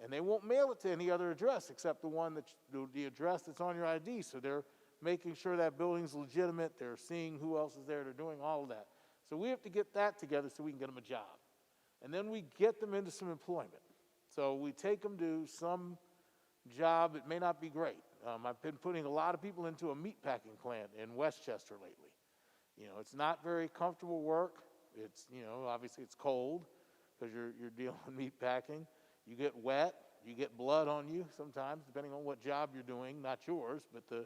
And they won't mail it to any other address except the address that's on your ID. So they're making sure that building's legitimate, they're seeing who else is there, they're doing all of that. So we have to get that together so we can get them a job. And then we get them into some employment. So we take them to some job. It may not be great. I've been putting a lot of people into a meatpacking plant in Westchester lately. It's not very comfortable work. It's, obviously it's cold because you're dealing with meatpacking. You get wet. You get blood on you sometimes, depending on what job you're doing. Not yours, but the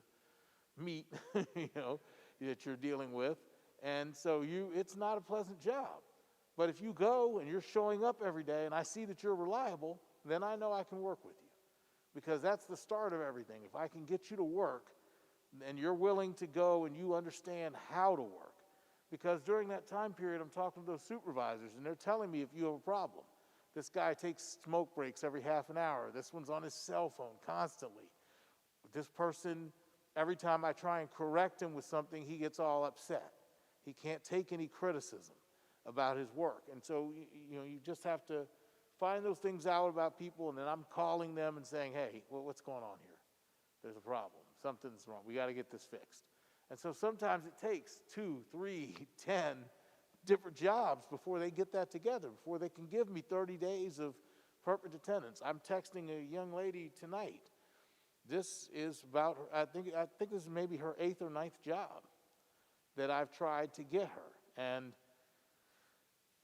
meat, that you're dealing with. And so it's not a pleasant job. But if you go and you're showing up every day and I see that you're reliable, then I know I can work with you. Because that's the start of everything. If I can get you to work and you're willing to go and you understand how to work. Because during that time period, I'm talking to those supervisors and they're telling me if you have a problem. This guy takes smoke breaks every half an hour. This one's on his cell phone constantly. This person, every time I try and correct him with something, he gets all upset. He can't take any criticism about his work. And so, you just have to find those things out about people, and then I'm calling them and saying, hey, what's going on here? There's a problem. Something's wrong. We got to get this fixed. And so sometimes it takes 2, 3, 10 different jobs before they get that together, before they can give me 30 days of permanent attendance. I'm texting a young lady tonight. This is about, I think this is maybe her 8th or 9th job that I've tried to get her. And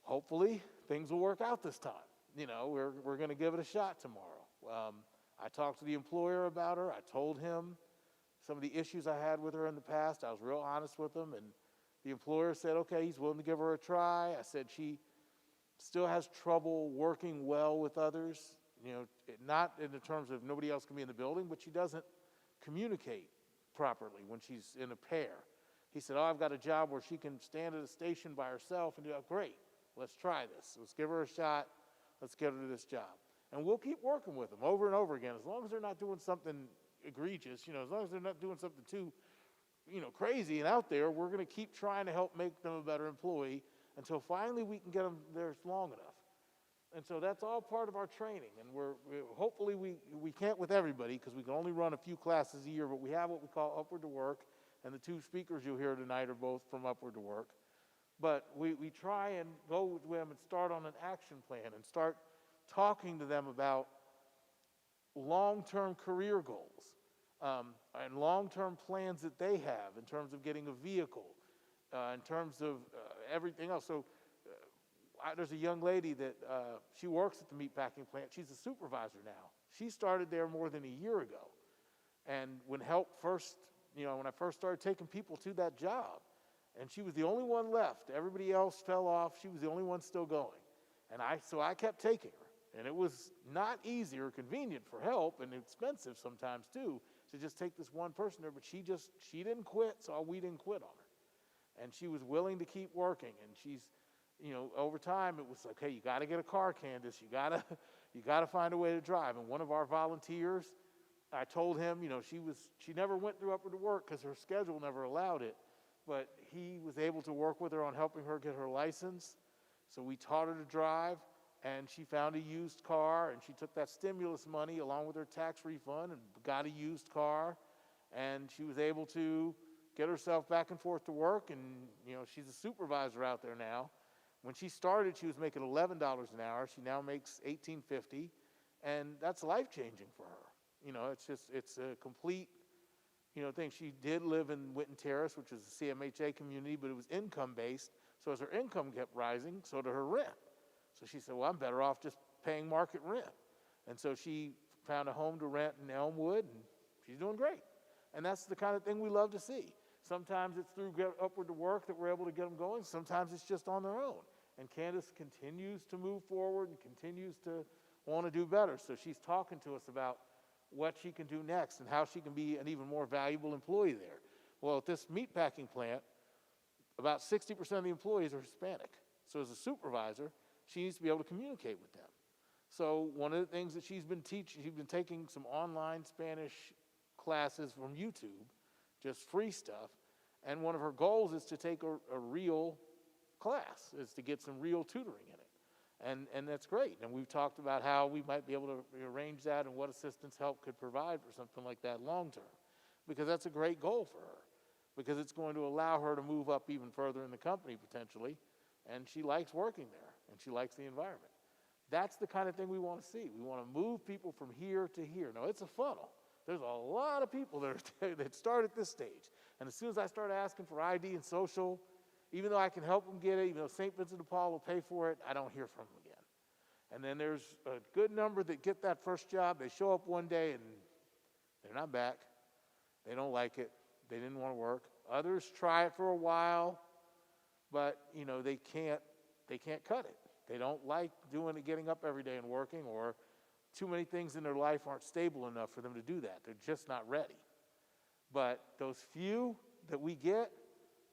hopefully things will work out this time. We're going to give it a shot tomorrow. I talked to the employer about her. I told him some of the issues I had with her in the past. I was real honest with him, and the employer said, okay, he's willing to give her a try. I said she still has trouble working well with others, not in the terms of nobody else can be in the building, but she doesn't communicate properly when she's in a pair. He said, I've got a job where she can stand at a station by herself and do that. Great, let's try this. Let's give her a shot. Let's get her to this job. And we'll keep working with them over and over again, as long as they're not doing something egregious, as long as they're not doing something too, crazy and out there, we're going to keep trying to help make them a better employee until finally we can get them there long enough. And so that's all part of our training. And hopefully we can't with everybody because we can only run a few classes a year, but we have what we call Upward to Work, and the 2 speakers you'll hear tonight are both from Upward to Work. But we try and go with them and start on an action plan and start talking to them about long-term career goals and long-term plans that they have in terms of getting a vehicle, in terms of everything else. So there's a young lady that she works at the meatpacking plant. She's a supervisor now. She started there more than a year ago. And when I first started taking people to that job, and she was the only one left. Everybody else fell off. She was the only one still going. And so I kept taking her. And it was not easy or convenient for help, and expensive sometimes too, to just take this one person there. But she didn't quit, so we didn't quit on her. And she was willing to keep working. And she's, over time it was like, hey, you got to get a car, Candace. You got to find a way to drive. And one of our volunteers, I told him, she never went through Upward to Work because her schedule never allowed it. But he was able to work with her on helping her get her license. So we taught her to drive, and she found a used car, and she took that stimulus money along with her tax refund and got a used car, and she was able to get herself back and forth to work, and she's a supervisor out there now. When she started, she was making $11 an hour. She now makes $18.50, and that's life-changing for her. It's a complete thing. She did live in Winton Terrace, which is a CMHA community, but it was income-based. So as her income kept rising, so did her rent. So she said, well, I'm better off just paying market rent. And so she found a home to rent in Elmwood, and she's doing great. And that's the kind of thing we love to see. Sometimes it's through Upward to Work that we're able to get them going. Sometimes it's just on their own. And Candace continues to move forward and continues to want to do better. So she's talking to us about what she can do next and how she can be an even more valuable employee there. Well, at this meatpacking plant, about 60% of the employees are Hispanic. So as a supervisor, she needs to be able to communicate with them. So one of the things that she's been taking some online Spanish classes from YouTube, just free stuff. And one of her goals is to take a real class, is to get some real tutoring in it. And that's great. And we've talked about how we might be able to arrange that and what assistance help could provide for something like that long term. Because that's a great goal for her. Because it's going to allow her to move up even further in the company potentially. And she likes working there, and she likes the environment. That's the kind of thing we want to see. We want to move people from here to here. Now, it's a funnel. There's a lot of people that start at this stage. And as soon as I start asking for ID and social, even though I can help them get it, even though St. Vincent de Paul will pay for it, I don't hear from them again. And then there's a good number that get that first job. They show up one day and they're not back. They don't like it. They didn't want to work. Others try it for a while, but they can't cut it. They don't like doing it, getting up every day and working, or too many things in their life aren't stable enough for them to do that. They're just not ready. But those few that we get,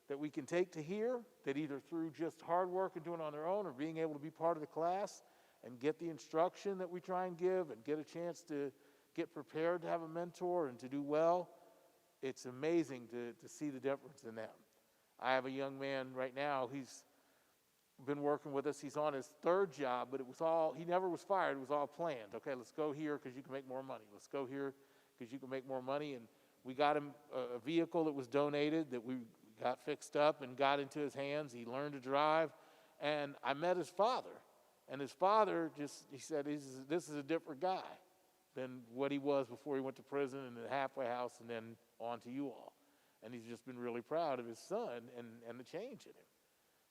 that we can take to here, that either through just hard work and doing it on their own or being able to be part of the class and get the instruction that we try and give and get a chance to get prepared to have a mentor and to do well, it's amazing to see the difference in them. I have a young man right now, he's been working with us. He's on his third job, but he never was fired. It was all planned. Okay, let's go here because you can make more money. Let's go here because you can make more money. And we got him a vehicle that was donated that we got fixed up and got into his hands. He learned to drive. And I met his father. And his father he said, this is a different guy than what he was before he went to prison and the halfway house and then on to you all. And he's just been really proud of his son and the change in him.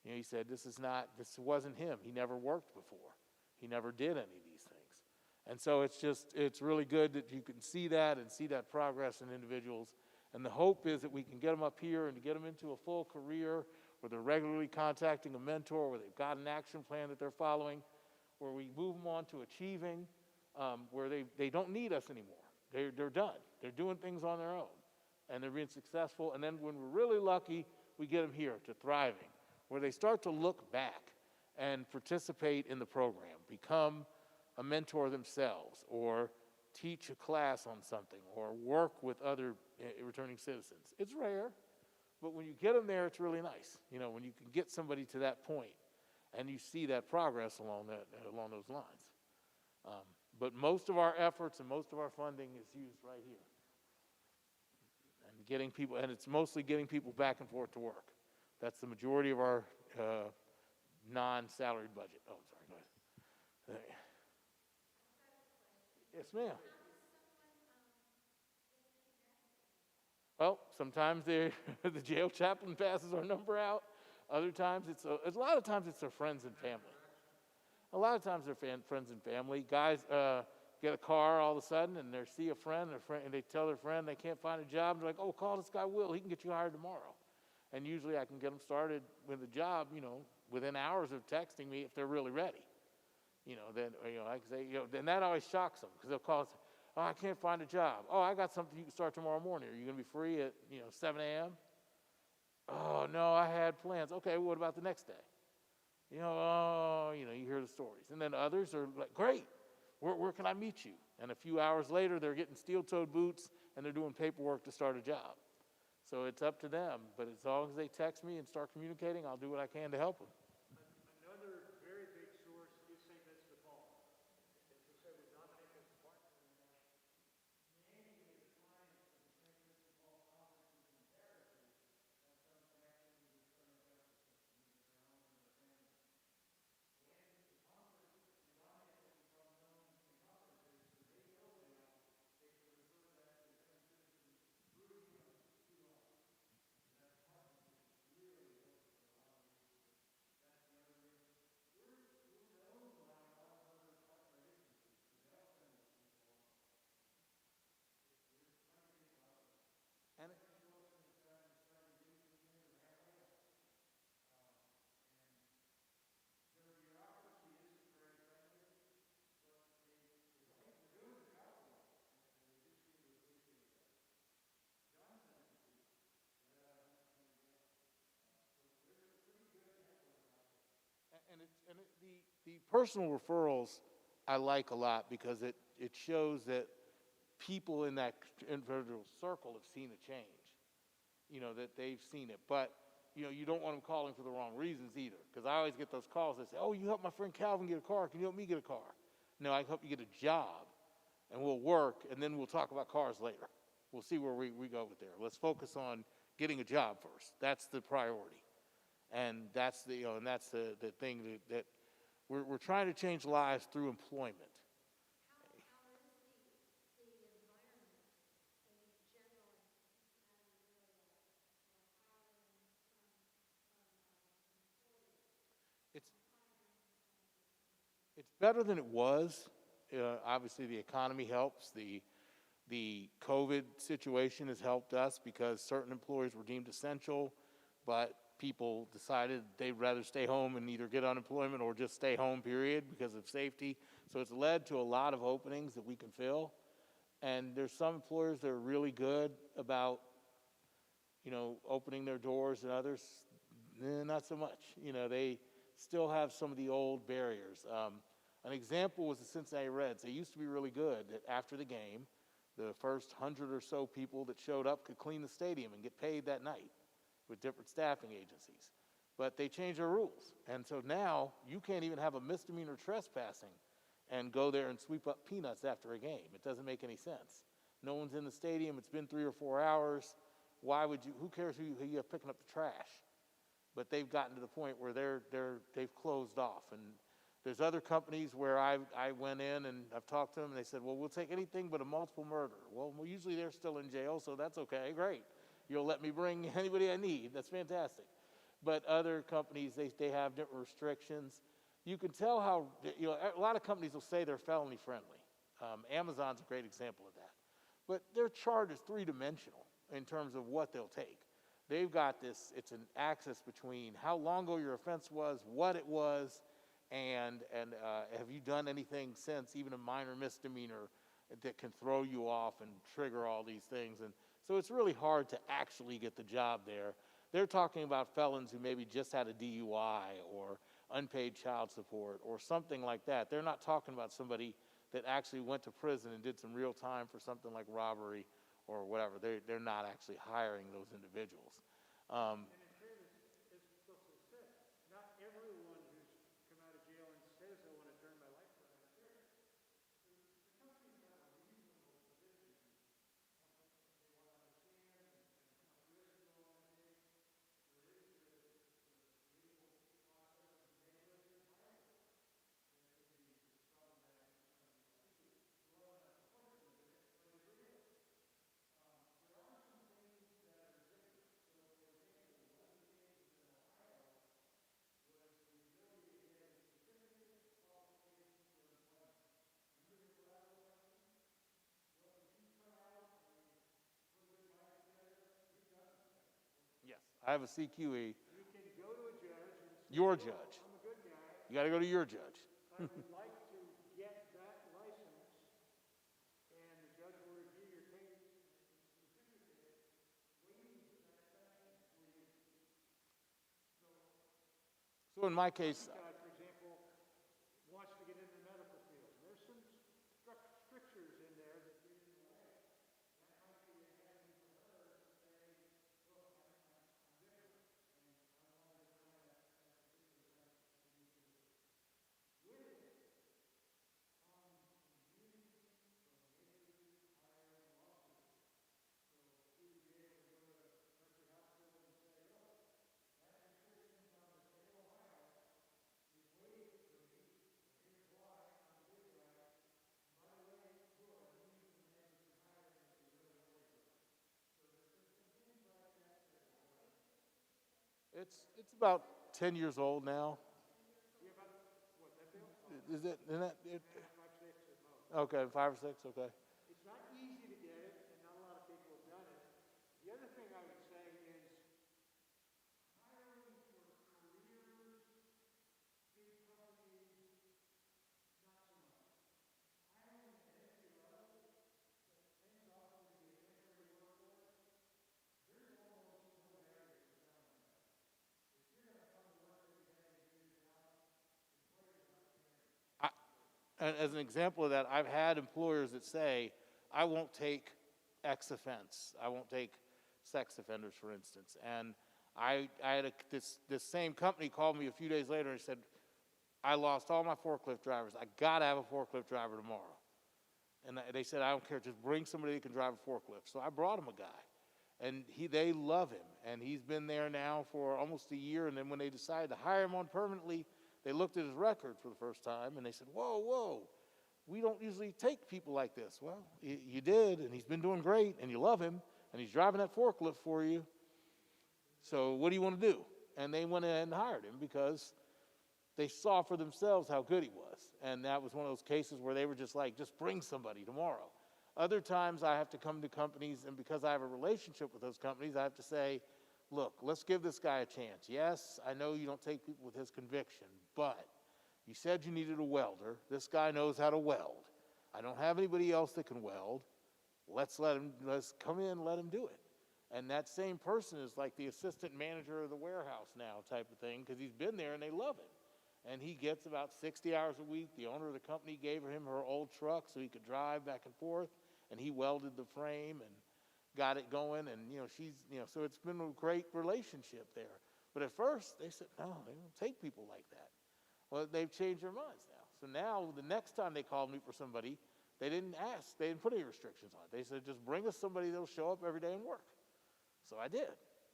He said, this wasn't him. He never worked before. He never did any of these things. And so it's really good that you can see that and see that progress in individuals. And the hope is that we can get them up here and to get them into a full career where they're regularly contacting a mentor, where they've got an action plan that they're following, where we move them on to achieving, where they don't need us anymore. They're done. They're doing things on their own. And they're being successful. And then when we're really lucky, we get them here to thriving, where they start to look back and participate in the program, become a mentor themselves, or teach a class on something, or work with other returning citizens. It's rare, but when you get them there, it's really nice. When you can get somebody to that point, and you see that progress along those lines. But most of our efforts and most of our funding is used right here, and getting people, and it's mostly getting people back and forth to work. That's the majority of our non-salaried budget. Oh, sorry, go ahead. Yes, ma'am. Well, sometimes the jail chaplain passes our number out. Other times a lot of times it's their friends and family. A lot of times they're friends and family. Guys get a car all of a sudden and they see a friend, and they tell their friend they can't find a job. They're like, oh, call this guy Will. He can get you hired tomorrow. And usually I can get them started with a job, within hours of texting me if they're really ready. Then, I can say, then that always shocks them because they'll call and say, oh, I can't find a job. Oh, I got something you can start tomorrow morning. Are you going to be free at, 7 a.m.? Oh, no, I had plans. Okay, what about the next day? You hear the stories. And then others are like, great, where can I meet you? And a few hours later, they're getting steel-toed boots and they're doing paperwork to start a job. So it's up to them, but as long as they text me and start communicating, I'll do what I can to help them. Another very big source is St. Vincent de Paul. As we said, with Dominic as the partner in that, many of the clients of the St. Vincent de Paul conferences and parishes have some connection with the criminal justice system, either their own or their family. And the conference, and Dominic has become known in conferences, when they feel down, they can refer that to returning citizens through him to us. And that partnership really works for a lot of reasons. And the personal referrals I like a lot because it shows that people in that individual circle have seen a change, that they've seen it. But, you don't want them calling for the wrong reasons either, because I always get those calls that say, oh, you helped my friend Calvin get a car. Can you help me get a car? No, I help you get a job, and we'll work, and then we'll talk about cars later. We'll see where we go with there. Let's focus on getting a job first. That's the priority. And that's the thing that we're trying to change lives through employment. How is the environment in general in Cincinnati area for hiring employees? It's better than it was. Obviously, the economy helps. The COVID situation has helped us because certain employees were deemed essential, but people decided they'd rather stay home and either get unemployment or just stay home, period, because of safety. So it's led to a lot of openings that we can fill. And there's some employers that are really good about, opening their doors, and others, not so much. They still have some of the old barriers. An example was the Cincinnati Reds. They used to be really good that after the game, the first 100 or so people that showed up could clean the stadium and get paid that night with different staffing agencies. But they changed their rules. And so now you can't even have a misdemeanor trespassing and go there and sweep up peanuts after a game. It doesn't make any sense. No one's in the stadium. It's been 3 or 4 hours. Who cares who you have picking up the trash? But they've gotten to the point where they've closed off. And there's other companies where I went in and I've talked to them and they said, well, we'll take anything but a multiple murder. Well, usually they're still in jail, so that's okay, great. You'll let me bring anybody I need. That's fantastic. But other companies, they have different restrictions. You can tell how, a lot of companies will say they're felony friendly. Amazon's a great example of that. But their chart is three-dimensional in terms of what they'll take. They've got this, it's an axis between how long ago your offense was, what it was, and have you done anything since, even a minor misdemeanor that can throw you off and trigger all these things. And so it's really hard to actually get the job there. They're talking about felons who maybe just had a DUI or unpaid child support or something like that. They're not talking about somebody that actually went to prison and did some real time for something like robbery or whatever. They're not actually hiring those individuals. And in fairness, as Russell said, not everyone who's come out of jail and says, I want to turn my life around, is there. The companies have a reasonable position. They want to understand and how much risk you want to take. There is the legal process and bailiff and hire. That could be problematic for some people too. You want to portion of it, but it's real. There are some things that are different. So, for example, one of the changes in Ohio was the ability to get a certificate of qualification for employment. Remember the collateral sanctions? Well, if you come out and put a good life together, you've done something. Yes, I have a CQE. You can go to a judge and say, Your judge. I'm a good guy. You got to go to your judge. I would like to get that license, and the judge will review your case and certificate, waiting for that sanction for you. So in my case, For example, wants to get into the medical field. There's some strictures in there that get in the way. That might be a heading for her to say, look, I'm different, and I want to join that particular sanction. With it comes immunity from waiting, hiring, lawsuits. So she would be able to go to Mercy Hospital and say, look, that restriction from the state of Ohio is waived for me, and here's why I'm a good guy. And by the way, we'll immune from mandates and hiring if you're really worried about it. So there's some things like that that are going on. it's about 10 years old now. Yeah, about what, that bill? Is it? Isn't that it? 5, 6 at most. Okay, 5 or 6. Okay. It's not easy to get it, and not a lot of people have done it. The other thing I would say is hiring for careers, big companies, not so much. Hiring at entry level, that tends often to be a temporary workforce, there's almost no barrier to selling that. If you're going to come to work every day and do your job, the as an example of that, I've had employers that say, I won't take X offense. I won't take sex offenders, for instance. And I had this same company called me a few days later and said, I lost all my forklift drivers. I got to have a forklift driver tomorrow. And they said, I don't care, just bring somebody that can drive a forklift. So I brought him a guy. And they love him. And he's been there now for almost a year. And then when they decided to hire him on permanently, they looked at his record for the first time and they said, whoa, we don't usually take people like this. Well, you did, and he's been doing great, and you love him, and he's driving that forklift for you. So what do you want to do? And they went ahead and hired him because they saw for themselves how good he was. And that was one of those cases where they were just like, just bring somebody tomorrow. Other times I have to come to companies, and because I have a relationship with those companies, I have to say, look, let's give this guy a chance. Yes, I know you don't take people with his conviction, but you said you needed a welder. This guy knows how to weld. I don't have anybody else that can weld. Let's come in and let him do it. And that same person is like the assistant manager of the warehouse now type of thing, because he's been there and they love him. And he gets about 60 hours a week. The owner of the company gave him her old truck so he could drive back and forth, and he welded the frame and got it going. And, so it's been a great relationship there. But at first they said, no, they don't take people like that. Well, they've changed their minds now. So now the next time they called me for somebody, they didn't ask. They didn't put any restrictions on it. They said, just bring us somebody that'll show up every day and work. So I did.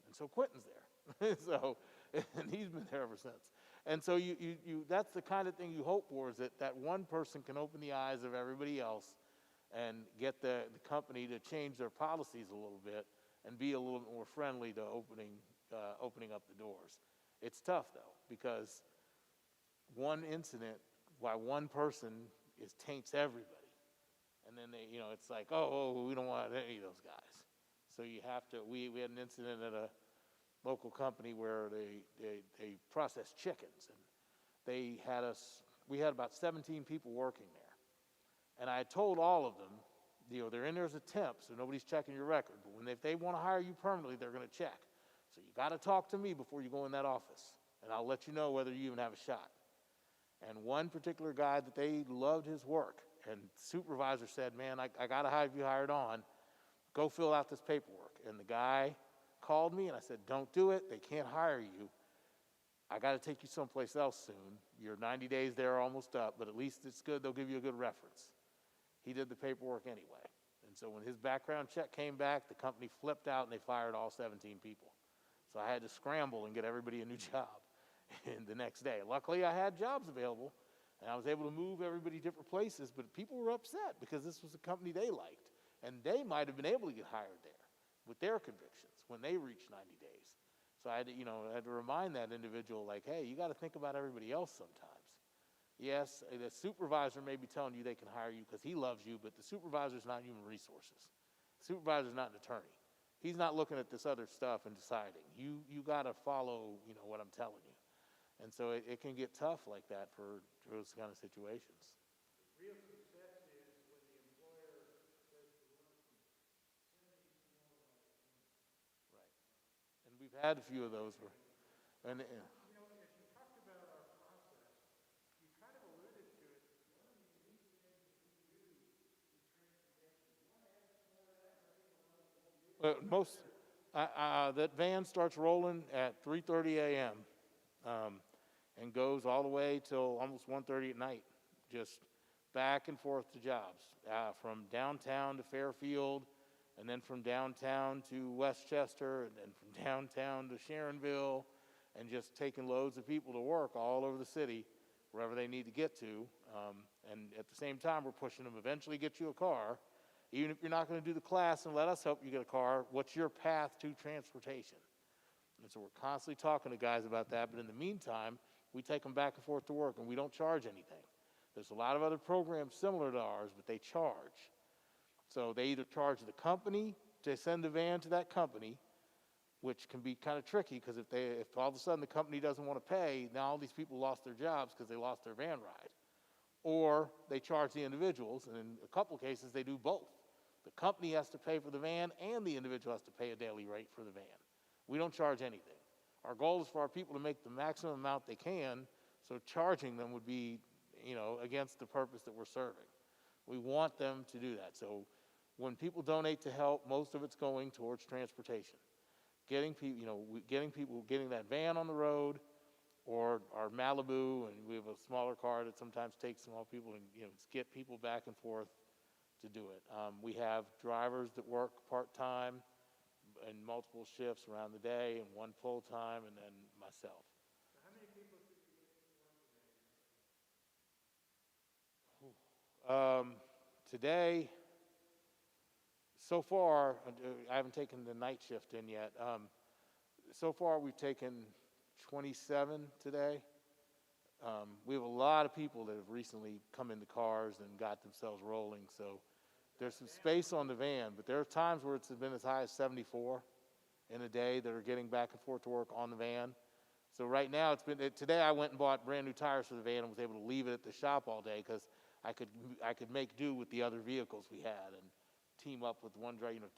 And so Quentin's there. And he's been there ever since. And so that's the kind of thing you hope for, is that one person can open the eyes of everybody else and get the company to change their policies a little bit and be a little bit more friendly to opening up the doors. It's tough, though, because one incident by one person taints everybody. And then it's like, oh, we don't want any of those guys. So you have to, we had an incident at a local company where they processed chickens, and we had about 17 people working there. And I told all of them, they're in there as a temp, so nobody's checking your record. But if they want to hire you permanently, they're going to check. So you got to talk to me before you go in that office, and I'll let you know whether you even have a shot. And one particular guy that they loved his work, and the supervisor said, man, I got to have you hired on. Go fill out this paperwork. And the guy called me, and I said, don't do it. They can't hire you. I got to take you someplace else soon. Your 90 days there are almost up, but at least it's good. They'll give you a good reference. He did the paperwork anyway. And so when his background check came back, the company flipped out, and they fired all 17 people. So I had to scramble and get everybody a new job the next day. Luckily, I had jobs available, and I was able to move everybody different places, but people were upset because this was a company they liked, and they might have been able to get hired there with their convictions when they reached 90 days. So I had to remind that individual, like, hey, you got to think about everybody else sometimes. Yes, the supervisor may be telling you they can hire you because he loves you, but the supervisor's not human resources. The supervisor's not an attorney. He's not looking at this other stuff and deciding. You got to follow, what I'm telling you. And so it can get tough like that for those kind of situations. Real success is when the employer says to one Right. And we've had a few of those where, and as you talked about our process, you kind of alluded to it. One of the unique things we do in transportation, you want to add some more of that? that van starts rolling at 3:30 a.m. And goes all the way till almost 1:30 at night, just back and forth to jobs, from downtown to Fairfield, and then from downtown to Westchester, and then from downtown to Sharonville, and just taking loads of people to work all over the city, wherever they need to get to. And at the same time, we're pushing them eventually get you a car. Even if you're not going to do the class and let us help you get a car, what's your path to transportation? And so we're constantly talking to guys about that. But in the meantime, we take them back and forth to work, and we don't charge anything. There's a lot of other programs similar to ours, but they charge. So they either charge the company to send the van to that company, which can be kind of tricky because if all of a sudden the company doesn't want to pay, now all these people lost their jobs because they lost their van ride. Or they charge the individuals, and in a couple cases they do both. The company has to pay for the van, and the individual has to pay a daily rate for the van. We don't charge anything. Our goal is for our people to make the maximum amount they can, so charging them would be against the purpose that we're serving. We want them to do that. So when people donate to help, most of it's going towards transportation. Getting that van on the road, or our Malibu, and we have a smaller car that sometimes takes small people and get people back and forth to do it. We have drivers that work part-time and multiple shifts around the day, and one full-time, and then myself. How many people should be getting Today, so far, I haven't taken the night shift in yet. So far, we've taken 27 today. We have a lot of people that have recently come into cars and got themselves rolling, so there's some space on the van, but there are times where it's been as high as 74 in a day that are getting back and forth to work on the van. So right now, today I went and bought brand new tires for the van and was able to leave it at the shop all day because I could make do with the other vehicles we had and team up with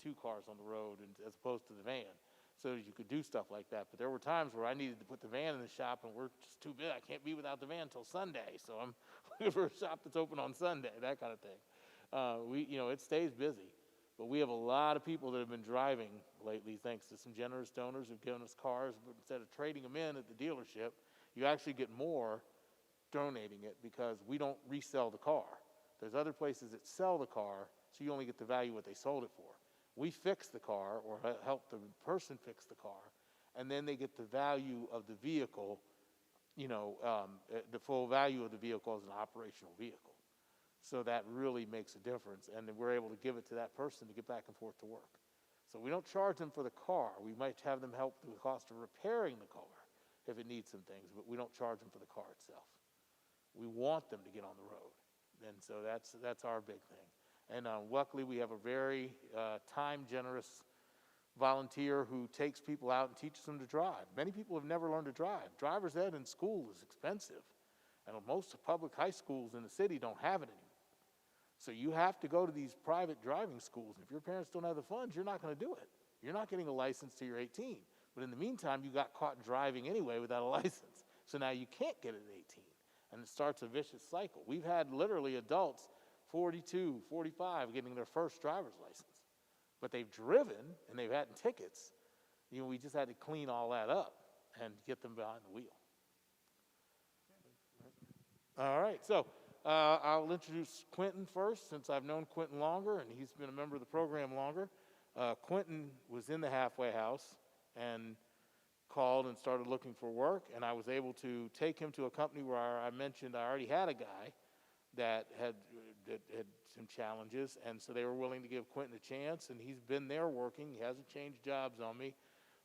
two cars on the road as opposed to the van. So you could do stuff like that. But there were times where I needed to put the van in the shop and we're just too big. I can't be without the van until Sunday. So I'm looking for a shop that's open on Sunday, that kind of thing. It stays busy. But we have a lot of people that have been driving lately thanks to some generous donors who've given us cars. But instead of trading them in at the dealership, you actually get more donating it because we don't resell the car. There's other places that sell the car, so you only get the value what they sold it for. We fix the car or help the person fix the car, and then they get the value of the vehicle, the full value of the vehicle as an operational vehicle. So that really makes a difference, and then we're able to give it to that person to get back and forth to work. So we don't charge them for the car. We might have them help the cost of repairing the car if it needs some things, but we don't charge them for the car itself. We want them to get on the road, and so that's our big thing. And luckily, we have a very time-generous volunteer who takes people out and teaches them to drive. Many people have never learned to drive. Driver's ed in school is expensive, and most public high schools in the city don't have it anymore. So you have to go to these private driving schools. If your parents don't have the funds, you're not going to do it. You're not getting a license till you're 18. But in the meantime, you got caught driving anyway without a license. So now you can't get it at 18. And it starts a vicious cycle. We've had literally adults 42, 45 getting their first driver's license. But they've driven and they've had tickets. We just had to clean all that up and get them behind the wheel. All right, so I'll introduce Quentin first, since I've known Quentin longer and he's been a member of the program longer. Quentin was in the halfway house and called and started looking for work, and I was able to take him to a company where I mentioned I already had a guy that had some challenges, and so they were willing to give Quentin a chance, and he's been there working. He hasn't changed jobs on me,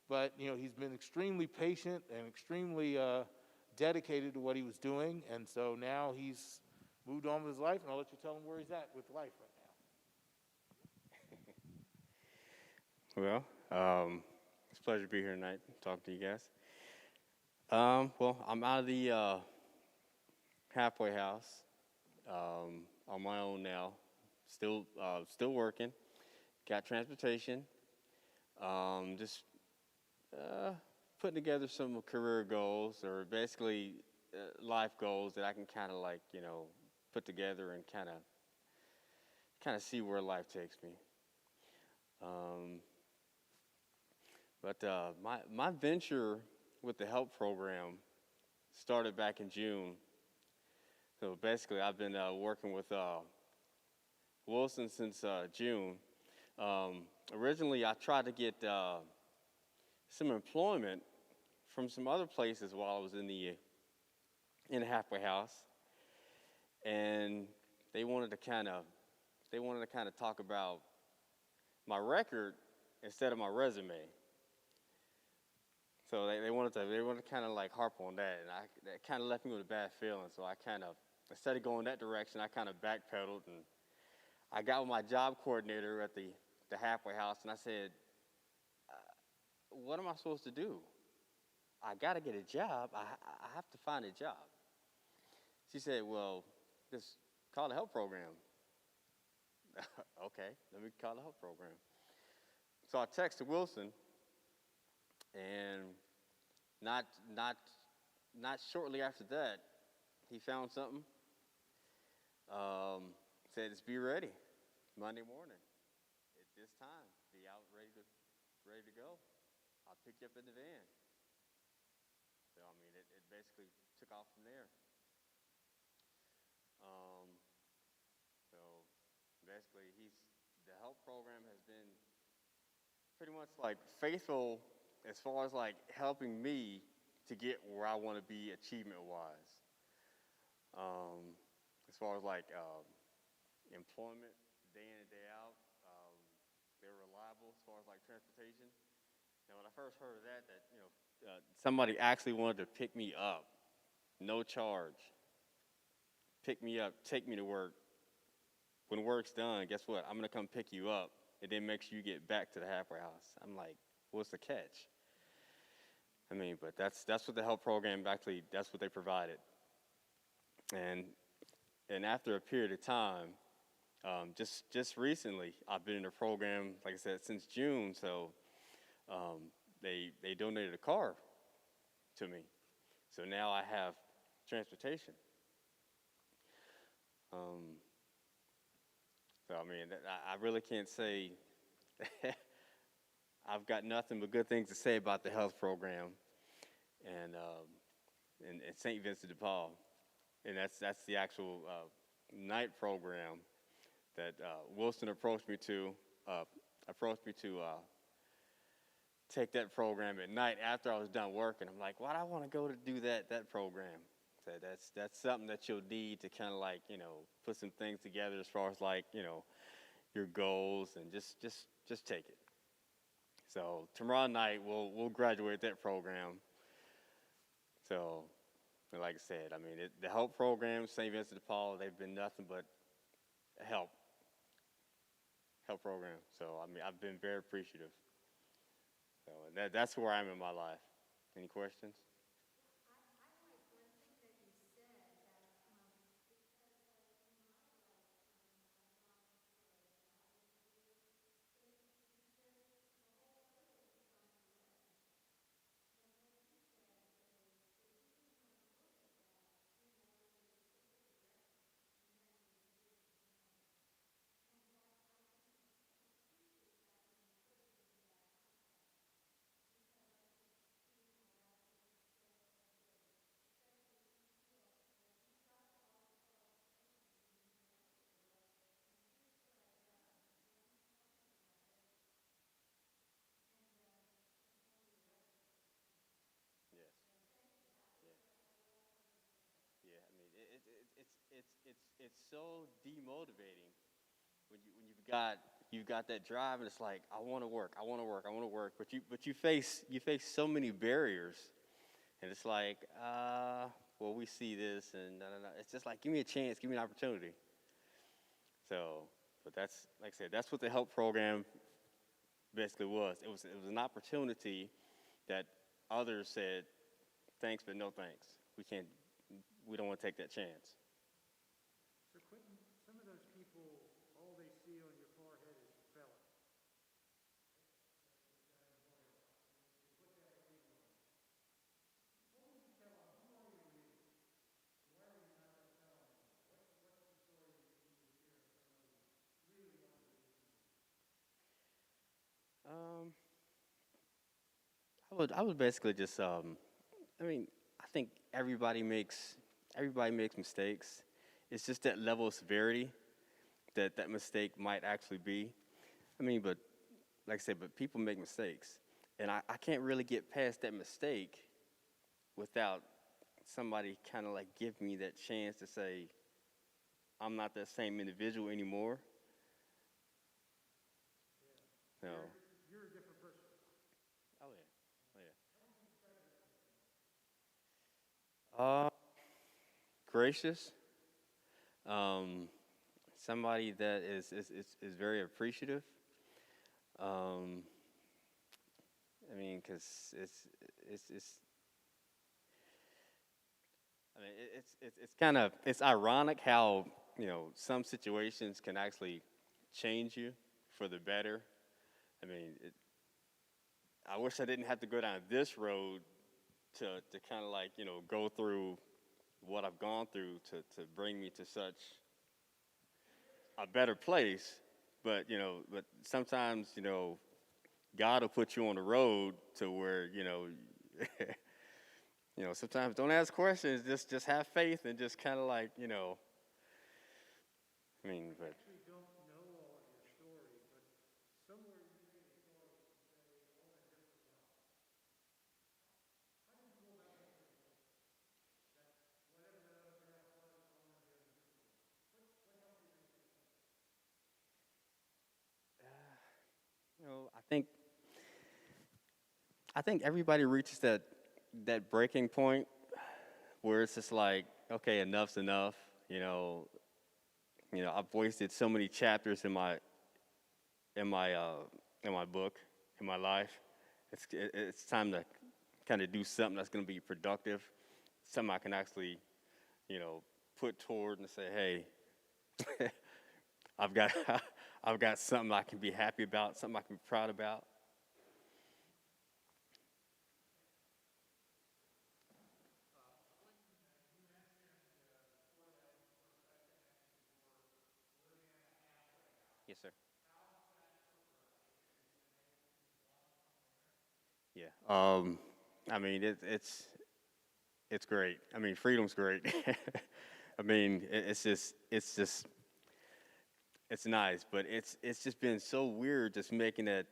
but he's been extremely patient and extremely dedicated to what he was doing, and so now he's moved on with his life, and I'll let you tell him where he's at with life right now. Well, it's a pleasure to be here tonight and talk to you guys. Well, I'm out of the halfway house on my own now. Still working. Got transportation. Just putting together some career goals, or basically life goals that I can kind of put together and kind of see where life takes me. But my venture with the help program started back in June. So basically, I've been working with Wilson since June. Originally, I tried to get some employment from some other places while I was in the halfway house, and they wanted to kind of talk about my record instead of my resume. So they wanted to kind of harp on that, and that kind of left me with a bad feeling. So I kind of, instead of going that direction, I kind of backpedaled, and I got with my job coordinator at the halfway house, and I said, what am I supposed to do? I got to get a job. I have to find a job. She said, well, just call the help program. Okay, let me call the help program. So I texted Wilson, and not shortly after that, he found something, said, just be ready Monday morning at this time. Be out ready to go. I'll pick you up in the van. So, I mean, it basically took off from there. So, basically, the help program has been pretty much like faithful as far as like helping me to get where I want to be achievement-wise. As far as like employment, day in and day out, they're reliable as far as like transportation. Now, when I first heard of that somebody actually wanted to pick me up, no charge. Pick me up, take me to work. When work's done, guess what? I'm gonna come pick you up and then make sure you get back to the halfway house. I'm like, what's the catch? I mean, but that's what the help program actually, that's what they provided. And after a period of time, just recently, I've been in the program, like I said, since June. So they donated a car to me. So now I have transportation. So I mean, I really can't say I've got nothing but good things to say about the health program and St. Vincent de Paul, and that's the actual night program that Wilson approached me to take that program at night after I was done working. I'm like, why do I want to go to do that program? So that's something that you'll need to kind of like, put some things together as far as like, your goals, and just take it. So tomorrow night we'll graduate that program. So, like I said, I mean, the help program, St. Vincent de Paul, they've been nothing but a help program. So I mean, I've been very appreciative. So that's where I am in my life. Any questions? I like one thing that you said that because in my lifetime I've gone for a job interview, you just the whole world is on your way. And what you said is if you didn't want to look at that, you just stick with the rest, and then you get to know. And what I appreciate that when you put it into that context, because I can see how that would fit a bit, especially if you feel like you've got all the qualifications and you know what to do. And here's what I've done. Let me tell you about it. And then the rest is history. Yes. So thank you. That was Yeah. what I wanted to say. Yeah. I mean, it's so demotivating when you've got that drive, and it's like, I want to work, but you face so many barriers, and it's like, well, we see this, and it's just like, give me a chance, give me an opportunity. So, but that's, like I said, that's what the help program basically was. It was an opportunity that others said, thanks, but no thanks. We don't want to take that chance. So Quentin, some of those people, all they see on your forehead is felon. What would you tell them? Who are you really? Why are you not that felon anymore? What's the story that you would share with somebody who really wanted to do something? I would basically just, I mean, I think everybody makes mistakes. It's just that level of severity that mistake might actually be. I mean, but like I said, but people make mistakes. And I can't really get past that mistake without somebody kind of like give me that chance to say, I'm not that same individual anymore. No. You're a different person. Oh, yeah. Gracious. Somebody that is very appreciative. I mean, because it's ironic how, some situations can actually change you for the better. I mean, I wish I didn't have to go down this road to kind of like, go through what I've gone through to bring me to such a better place. But but sometimes God will put you on the road to where sometimes don't ask questions, just have faith and just kind of like I mean, but. Actually don't know all of your story, but somewhere you made a choice to say, I want a different life. How did you go about that transition? That whatever that other path was, I want to do a different one. What helped you make that choice? I think everybody reaches that breaking point where it's just like, okay, enough's enough. I've wasted so many chapters in my book, in my life. It's time to kind of do something that's going to be productive, something I can actually, put toward and say, hey, I've got I've got something I can be happy about, something I can be proud about. Yes, sir. Yeah. I mean, it's great. I mean, freedom's great. I mean, it's nice, but it's just been so weird just making that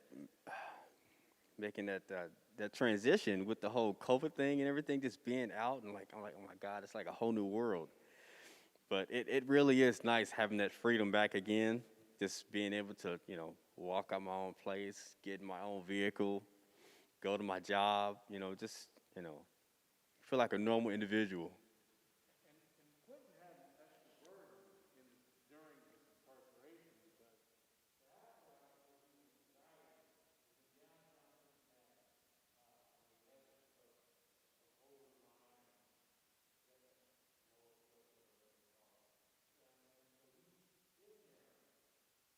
that transition with the whole COVID thing and everything, just being out and I'm like, oh my God, it's like a whole new world. But it really is nice having that freedom back again, just being able to, walk out my own place, get in my own vehicle, go to my job, just, feel like a normal individual. And Quentin had an extra burden during his incarceration because what happened was he was residing in downtown Cincinnati on the edge of overtime and Northwest, whatever they call it. And so he's in there,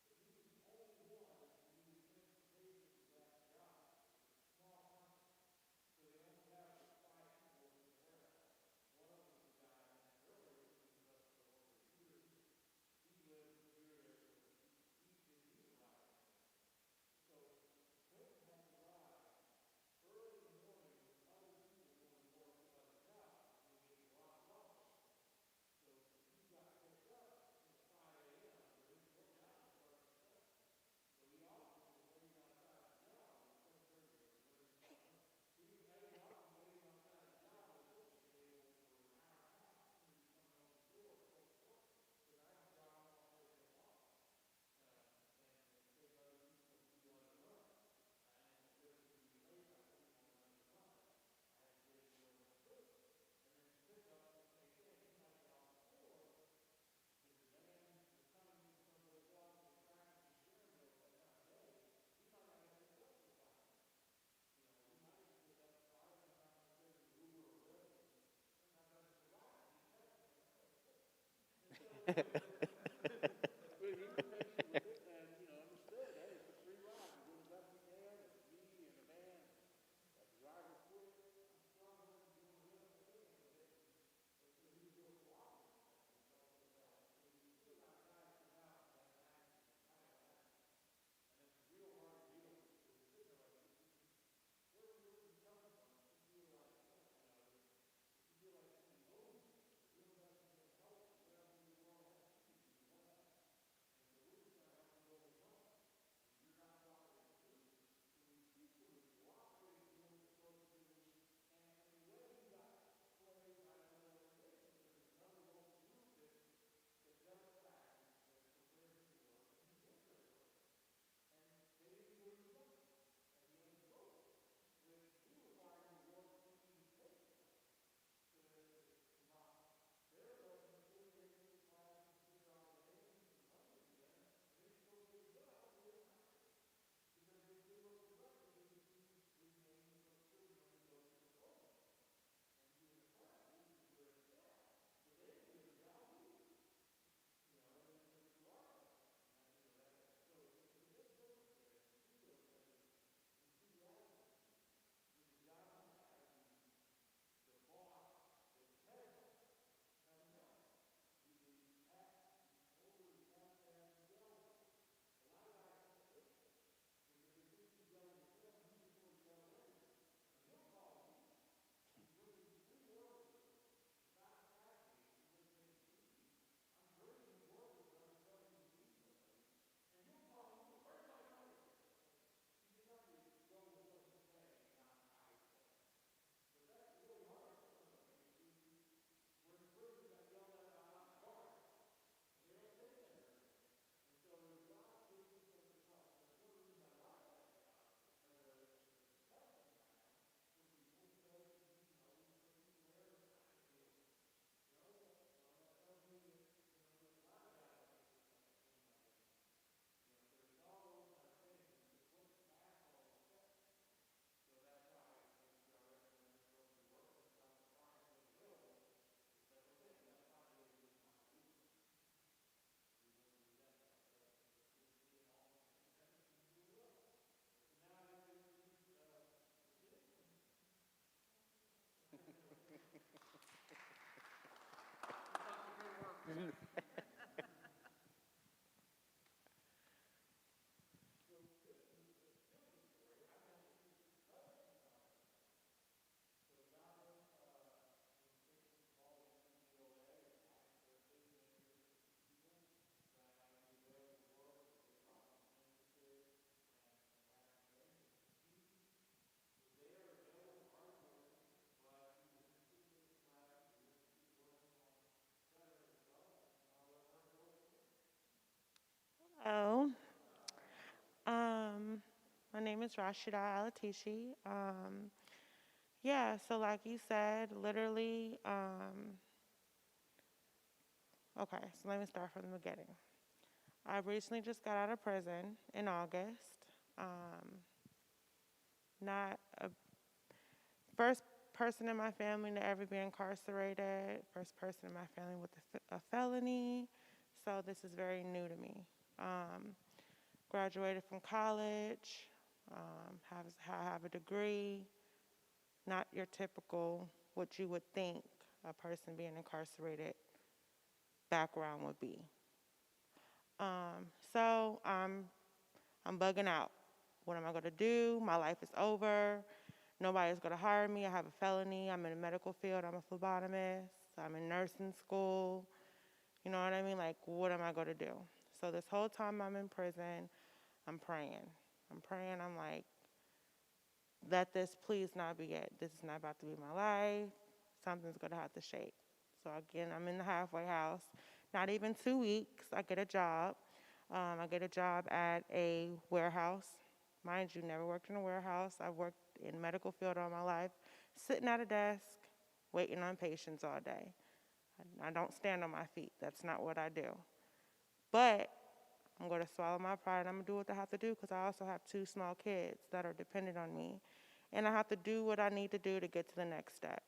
but he was the only one who knew the implications of that job. It's a small company, so they only have like 5 people in the warehouse. One of them is a guy, and then everybody else is us for over a year here. He lived near there, so he didn't need a ride anymore. So Quentin had to ride early in the morning with other people going to work at other jobs because they gave a lot of welfare. So if he got picked up at 5 a.m., where his work hours started at 7. So he often was waiting outside the job at 7:30 or whatever you call it. He was often waiting outside the job at a booking table for an hour and a half as soon as he come to open the door to go to work. Because I can drop him off wherever they want and take other people and do other runs. And if it was going to be late, I wouldn't want another run. I had to get in there when I could. And then pick up the same thing. He might get off at 4. If his van was coming from someplace else and the traffic was sharing meal at that time of day, he might not get picked up till 5:30. He might get picked up at 5, sometimes he'll take an Uber or Lyft, and sometimes doesn't survive. He texts me like, oh, shit. And so, but he was patient with it and, understood, hey, it's a free ride. You do the best you can. It's me in a van. That driver quit. I'm struggling, doing the best I can with it. And so he was real cooperative with that. We felt good about it. So we still got guys come out and have an accident, might have an accident. And it's real hard to deal with because you're sitting there like, where's he coming from? If you feel like, if you feel like somebody owes you, you're doing the best you can to help, but whatever is wrong, that's you. Hello. My name is Rashida Alatishi. Yeah, so like you said, literally, okay, so let me start from the beginning. I recently just got out of prison in August. Not a first person in my family to ever be incarcerated, first person in my family with a felony, so this is very new to me. Graduated from college, have a degree, not your typical what you would think a person being incarcerated background would be. I'm bugging out. What am I going to do? My life is over. Nobody's going to hire me. I have a felony. I'm in the medical field. I'm a phlebotomist. I'm in nursing school. You know what I mean? Like, what am I going to do? So this whole time I'm in prison, I'm praying. I'm like, let this please not be it. This is not about to be my life. Something's going to have to shake. So again, I'm in the halfway house. Not even 2 weeks, I get a job. I get a job at a warehouse. Mind you, never worked in a warehouse. I've worked in the medical field all my life, sitting at a desk, waiting on patients all day. I don't stand on my feet. That's not what I do. But I'm going to swallow my pride, and I'm going to do what I have to do because I also have 2 small kids that are dependent on me. And I have to do what I need to do to get to the next step.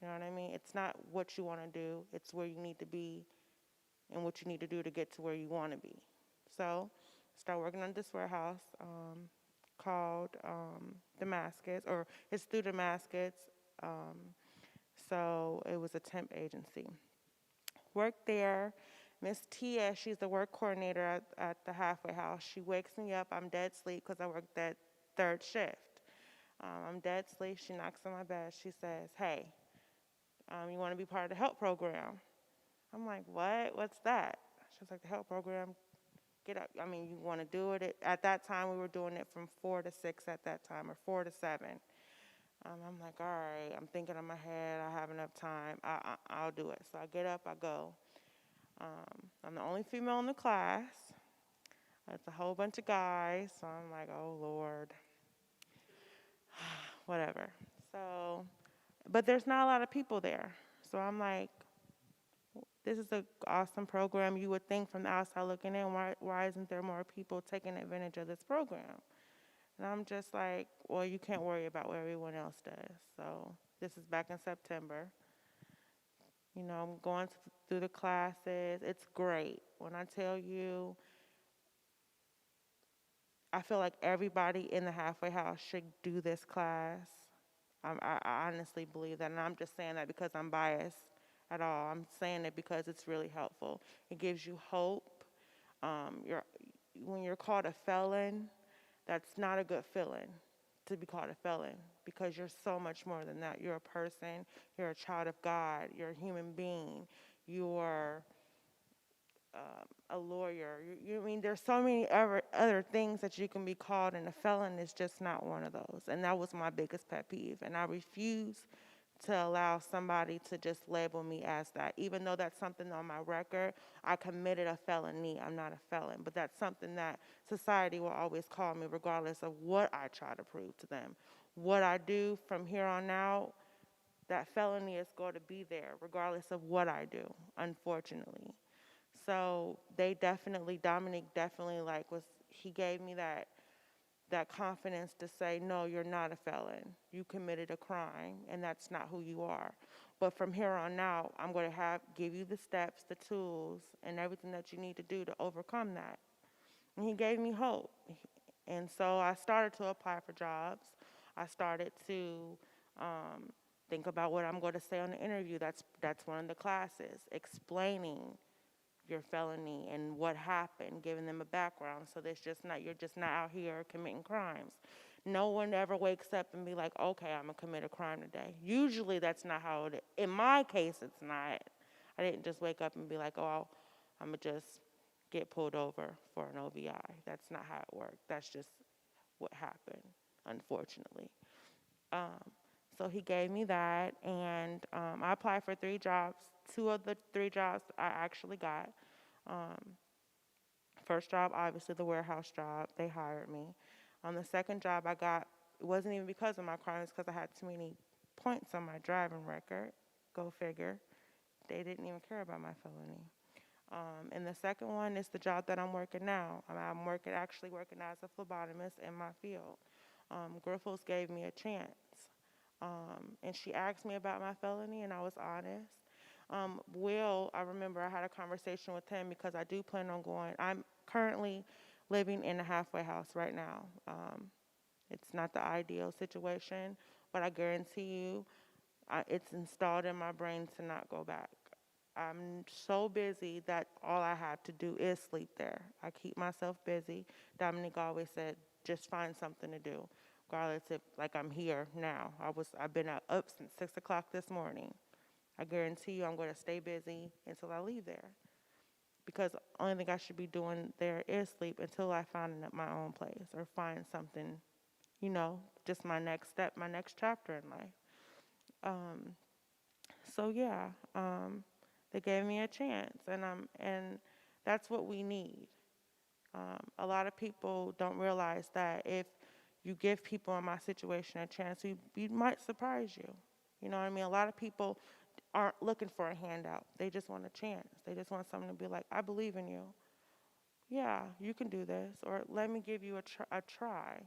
You know what I mean? It's not what you want to do. It's where you need to be and what you need to do to get to where you want to be. So I started working on this warehouse called Damascus, or it's through Damascus. So it was a temp agency. Worked there. Miss Tia, she's the work coordinator at the halfway house. She wakes me up. I'm dead asleep because I worked that 3rd shift. I'm dead asleep. She knocks on my bed. She says, hey, you want to be part of the help program? I'm like, what? What's that? She was like, the help program, get up. I mean, you want to do it? At that time, we were doing it from 4 to 6 at that time, or 4 to 7. I'm like, all right, I'm thinking in my head, I have enough time. I'll do it. So I get up, I go. I'm the only female in the class. It's a whole bunch of guys, so I'm like, oh, Lord. Whatever. So, but there's not a lot of people there. So I'm like, this is an awesome program. You would think from the outside looking in, why isn't there more people taking advantage of this program? And I'm just like, well, you can't worry about what everyone else does. So this is back in September. You know, I'm going through the classes. It's great. When I tell you, I feel like everybody in the halfway house should do this class. I honestly believe that, and I'm just saying that because I'm biased at all. I'm saying it because it's really helpful. It gives you hope. When you're called a felon, that's not a good feeling to be called a felon because you're so much more than that. You're a person. You're a child of God. You're a human being. You're a lawyer. I mean, there's so many other things that you can be called, and a felon is just not one of those. And that was my biggest pet peeve. And I refuse to allow somebody to just label me as that. Even though that's something on my record, I committed a felony. I'm not a felon. But that's something that society will always call me regardless of what I try to prove to them. What I do from here on out, that felony is going to be there regardless of what I do, unfortunately. So Dominic definitely he gave me that confidence to say, no, you're not a felon. You committed a crime, and that's not who you are. But from here on out, I'm going to give you the steps, the tools, and everything that you need to do to overcome that. And he gave me hope. And so I started to apply for jobs. I started to think about what I'm going to say on the interview. That's one of the classes, explaining your felony and what happened, giving them a background. So there's just not, you're just not out here committing crimes. No one ever wakes up and be like, okay, I'm gonna commit a crime today. Usually that's not how it is. In my case, it's not. I didn't just wake up and be like, oh, I'm gonna just get pulled over for an OVI. That's not how it worked. That's just what happened, unfortunately. So he gave me that, and I applied for 3 jobs. 2 of the 3 jobs I actually got. First job, obviously the warehouse job, they hired me. The second job I got, it wasn't even because of my crimes, because I had too many points on my driving record. Go figure. They didn't even care about my felony. And the second one is the job that I'm working now. I'm actually working as a phlebotomist in my field. Griffles gave me a chance. And she asked me about my felony, and I was honest. Will, I remember I had a conversation with him because I do plan on going. I'm currently living in a halfway house right now. It's not the ideal situation, but I guarantee you it's installed in my brain to not go back. I'm so busy that all I have to do is sleep there. I keep myself busy. Dominic always said, just find something to do. Regardless if, like, I'm here now. I've been up since 6 o'clock this morning. I guarantee you I'm going to stay busy until I leave there. Because the only thing I should be doing there is sleep until I find my own place or find something, just my next step, my next chapter in life. So yeah, they gave me a chance, and that's what we need. A lot of people don't realize that if you give people in my situation a chance, we might surprise you. You know what I mean? A lot of people aren't looking for a handout. They just want a chance. They just want someone to be like, I believe in you. Yeah, you can do this, or let me give you a try.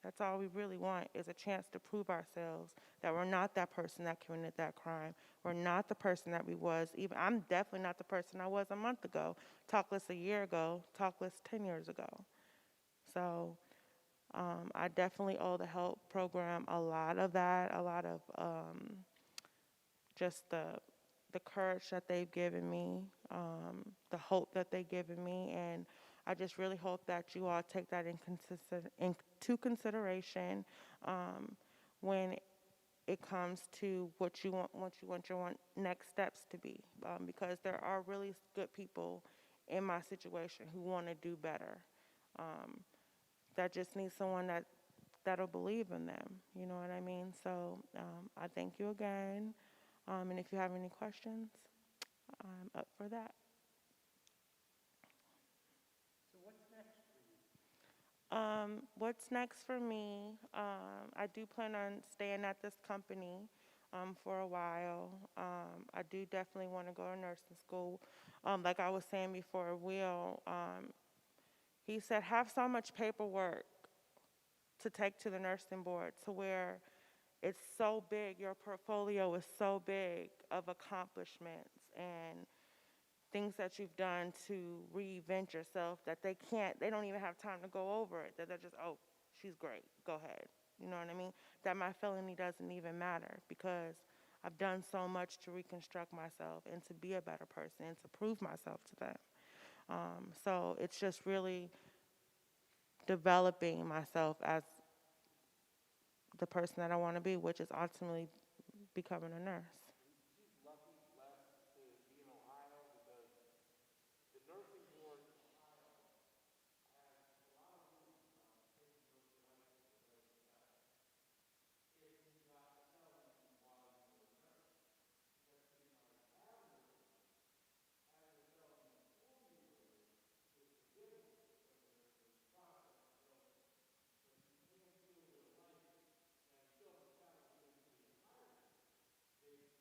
That's all we really want, is a chance to prove ourselves that we're not that person that committed that crime. We're not the person that we was. Even I'm definitely not the person I was a month ago, talk less a year ago, talk less 10 years ago. So I definitely owe the HELP program a lot of that, a lot of just the courage that they've given me, the hope that they've given me, and I just really hope that you all take that into consideration when it comes to what you want your next steps to be, because there are really good people in my situation who want to do better. That just need someone that'll believe in them. You know what I mean? So I thank you again. And if you have any questions, I'm up for that. So what's next for you? What's next for me? I do plan on staying at this company for a while. I do definitely want to go to nursing school. Like I was saying before, Will, he said, have so much paperwork to take to the nursing board to where it's so big, your portfolio is so big of accomplishments and things that you've done to reinvent yourself that they don't even have time to go over it, that they're just, oh, she's great, go ahead. You know what I mean? That my felony doesn't even matter because I've done so much to reconstruct myself and to be a better person and to prove myself to them. So it's just really developing myself as the person that I want to be, which is ultimately becoming a nurse. She's lucky, blessed to be in Ohio because the nursing board in Ohio has a lot of rules about taking those licenses and those tests if you got a felony while you were a nurse. Because she might have a felony before you were a nurse to begin with, but there's this process. So you can't do it with a license and still have a felony even being hired. They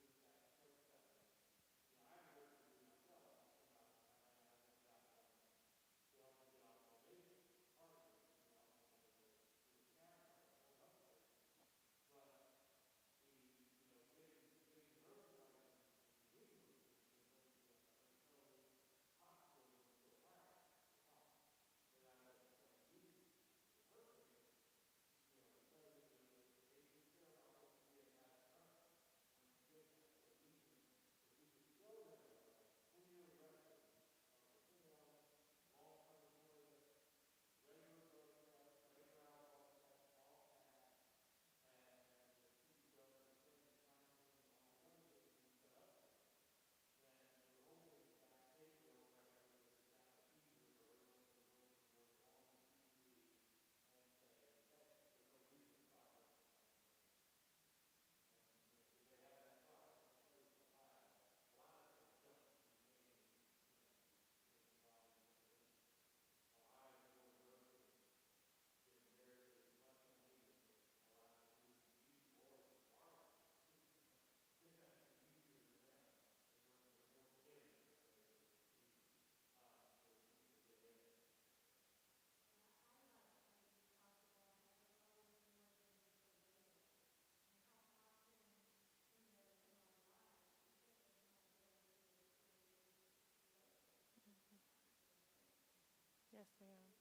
Yes, ma'am.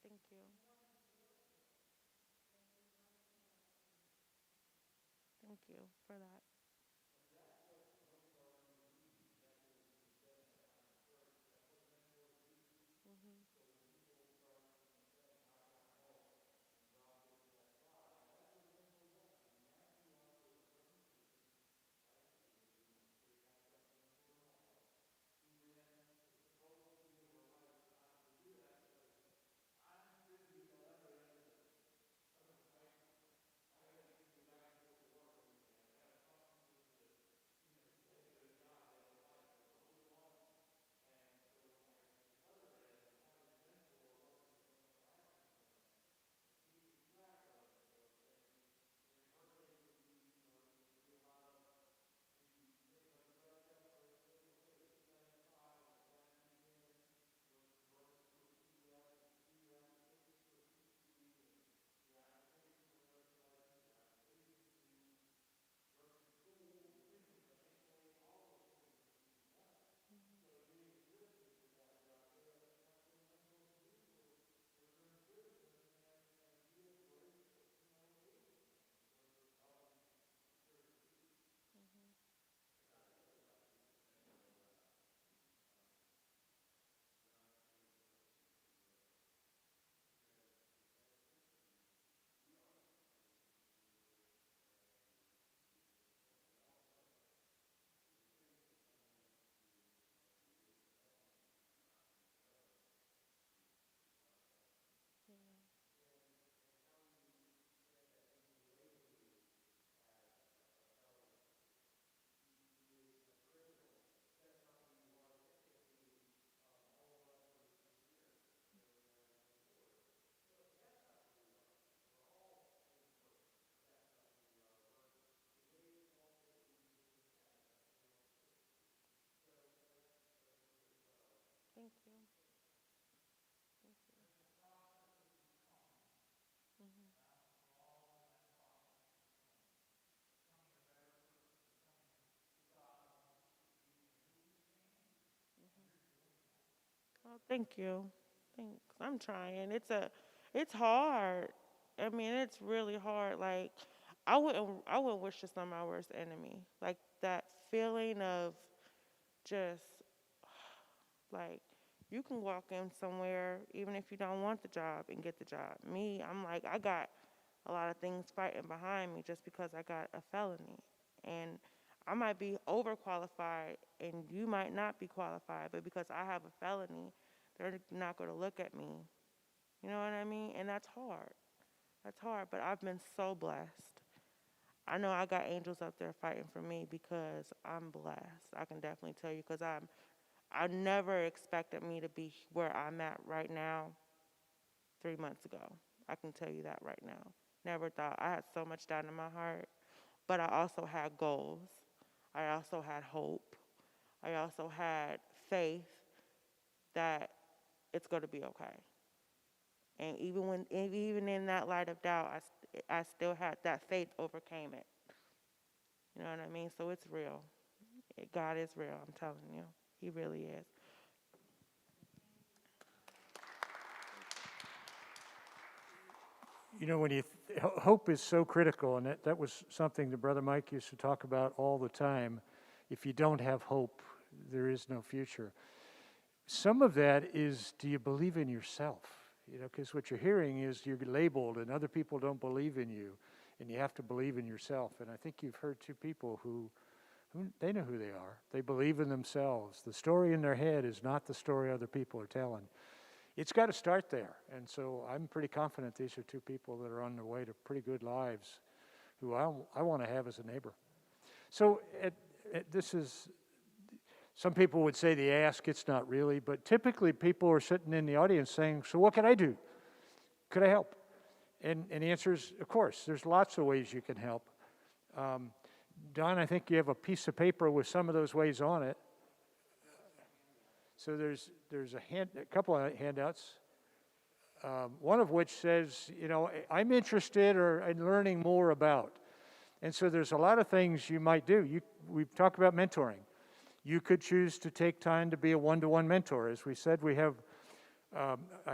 Thank you. Thank you for that. Mhm. Thank you. Thank you. Mhm. Oh, thank you. Thanks. I'm trying. It's hard. I mean, it's really hard. Like, I wouldn't wish this on my worst enemy. Like that feeling of just like you can walk in somewhere even if you don't want the job and get the job. Me, I'm like I got a lot of things fighting behind me just because I got a felony. And I might be overqualified and you might not be qualified, but because I have a felony, they're not going to look at me. You know what I mean? And that's hard. That's hard, but I've been so blessed. I know I got angels up there fighting for me because I'm blessed. I can definitely tell you because I never expected me to be where I'm at right now 3 months ago. I can tell you that right now. Never thought. I had so much doubt in my heart, but I also had goals. I also had hope. I also had faith that it's going to be okay. And even in that light of doubt, I still had that faith overcame it. You know what I mean? So it's real. God is real. I'm telling you, He really is. You know, hope is so critical, and that was something that Brother Mike used to talk about all the time. If you don't have hope, there is no future. Some of that is, do you believe in yourself? You know, because what you're hearing is you're labeled and other people don't believe in you, and you have to believe in yourself. And I think you've heard two people who they know who they are. They believe in themselves. The story in their head is not the story other people are telling. It's got to start there. And so I'm pretty confident these are two people that are on their way to pretty good lives who I want to have as a neighbor. So this is, some people would say the ask, it's not really, but typically people are sitting in the audience saying, so what can I do? Could I help? And the answer is, of course, there's lots of ways you can help. Don, I think you have a piece of paper with some of those ways on it. So there's a couple of handouts, one of which says, you know, I'm interested in learning more about. And so there's a lot of things you might do. We've talked about mentoring. You could choose to take time to be a one-to-one mentor. As we said, I have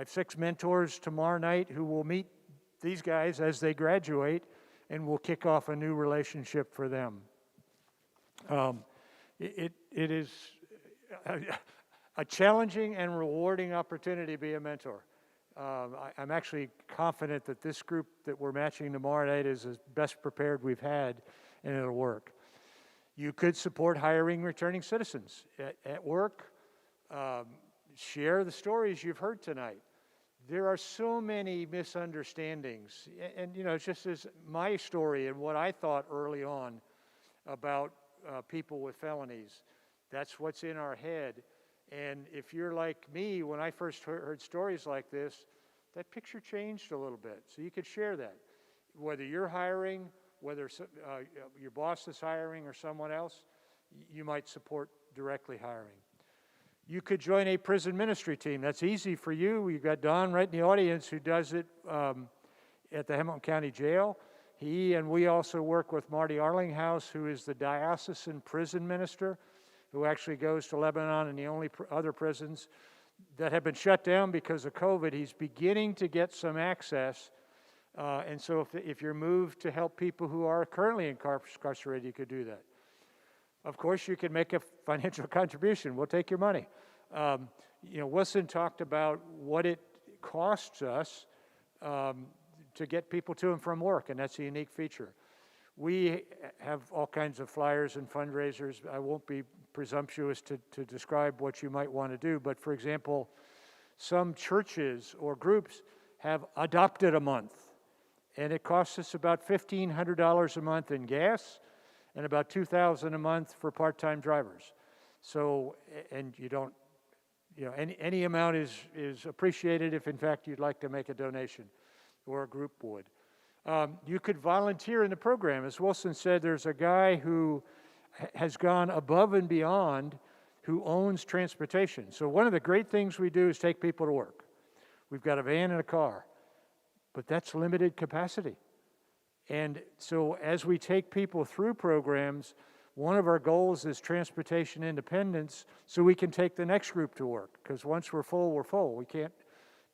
6 mentors tomorrow night who will meet these guys as they graduate, and will kick off a new relationship for them. It is a challenging and rewarding opportunity to be a mentor. I'm actually confident that this group that we're matching tomorrow night is the best prepared we've had, and it'll work. You could support hiring returning citizens at work. Share the stories you've heard tonight. There are so many misunderstandings, and it's just as my story and what I thought early on about people with felonies. That's what's in our head. And if you're like me, when I first heard stories like this, that picture changed a little bit. So you could share that. Whether you're hiring, whether your boss is hiring or someone else, you might support directly hiring. You could join a prison ministry team. That's easy for you. You've got Don right in the audience who does it at the Hamilton County Jail. He and we also work with Marty Arlinghouse, who is the diocesan prison minister, who actually goes to Lebanon and the only other prisons that have been shut down because of COVID. He's beginning to get some access. And so if you're moved to help people who are currently incarcerated, you could do that. Of course, you can make a financial contribution. We'll take your money. Wilson talked about what it costs us to get people to and from work, and that's a unique feature. We have all kinds of flyers and fundraisers. I won't be presumptuous to describe what you might want to do, but for example, some churches or groups have adopted a month, and it costs us about $1,500 a month in gas and about $2,000 a month for part-time drivers. So, and you don't, any amount is appreciated if in fact you'd like to make a donation, or a group would. You could volunteer in the program. As Wilson said, there's a guy who has gone above and beyond, who owns transportation. So one of the great things we do is take people to work. We've got a van and a car, but that's limited capacity. And so as we take people through programs, one of our goals is transportation independence, so we can take the next group to work, because once we're full, we're full. We can't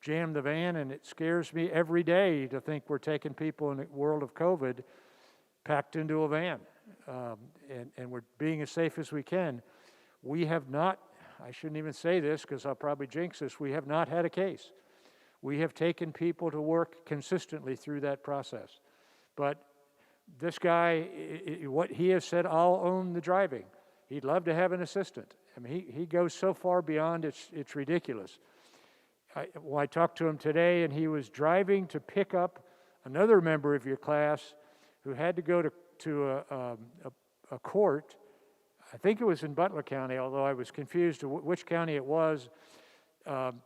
jam the van, and it scares me every day to think we're taking people in the world of COVID packed into a van, and we're being as safe as we can. We have not, I shouldn't even say this because I'll probably jinx this, we have not had a case. We have taken people to work consistently through that process. But this guy, what he has said, I'll own the driving. He'd love to have an assistant. I mean, he goes so far beyond, it's ridiculous. I talked to him today, and he was driving to pick up another member of your class who had to go to a court. I think it was in Butler County, although I was confused to which county it was.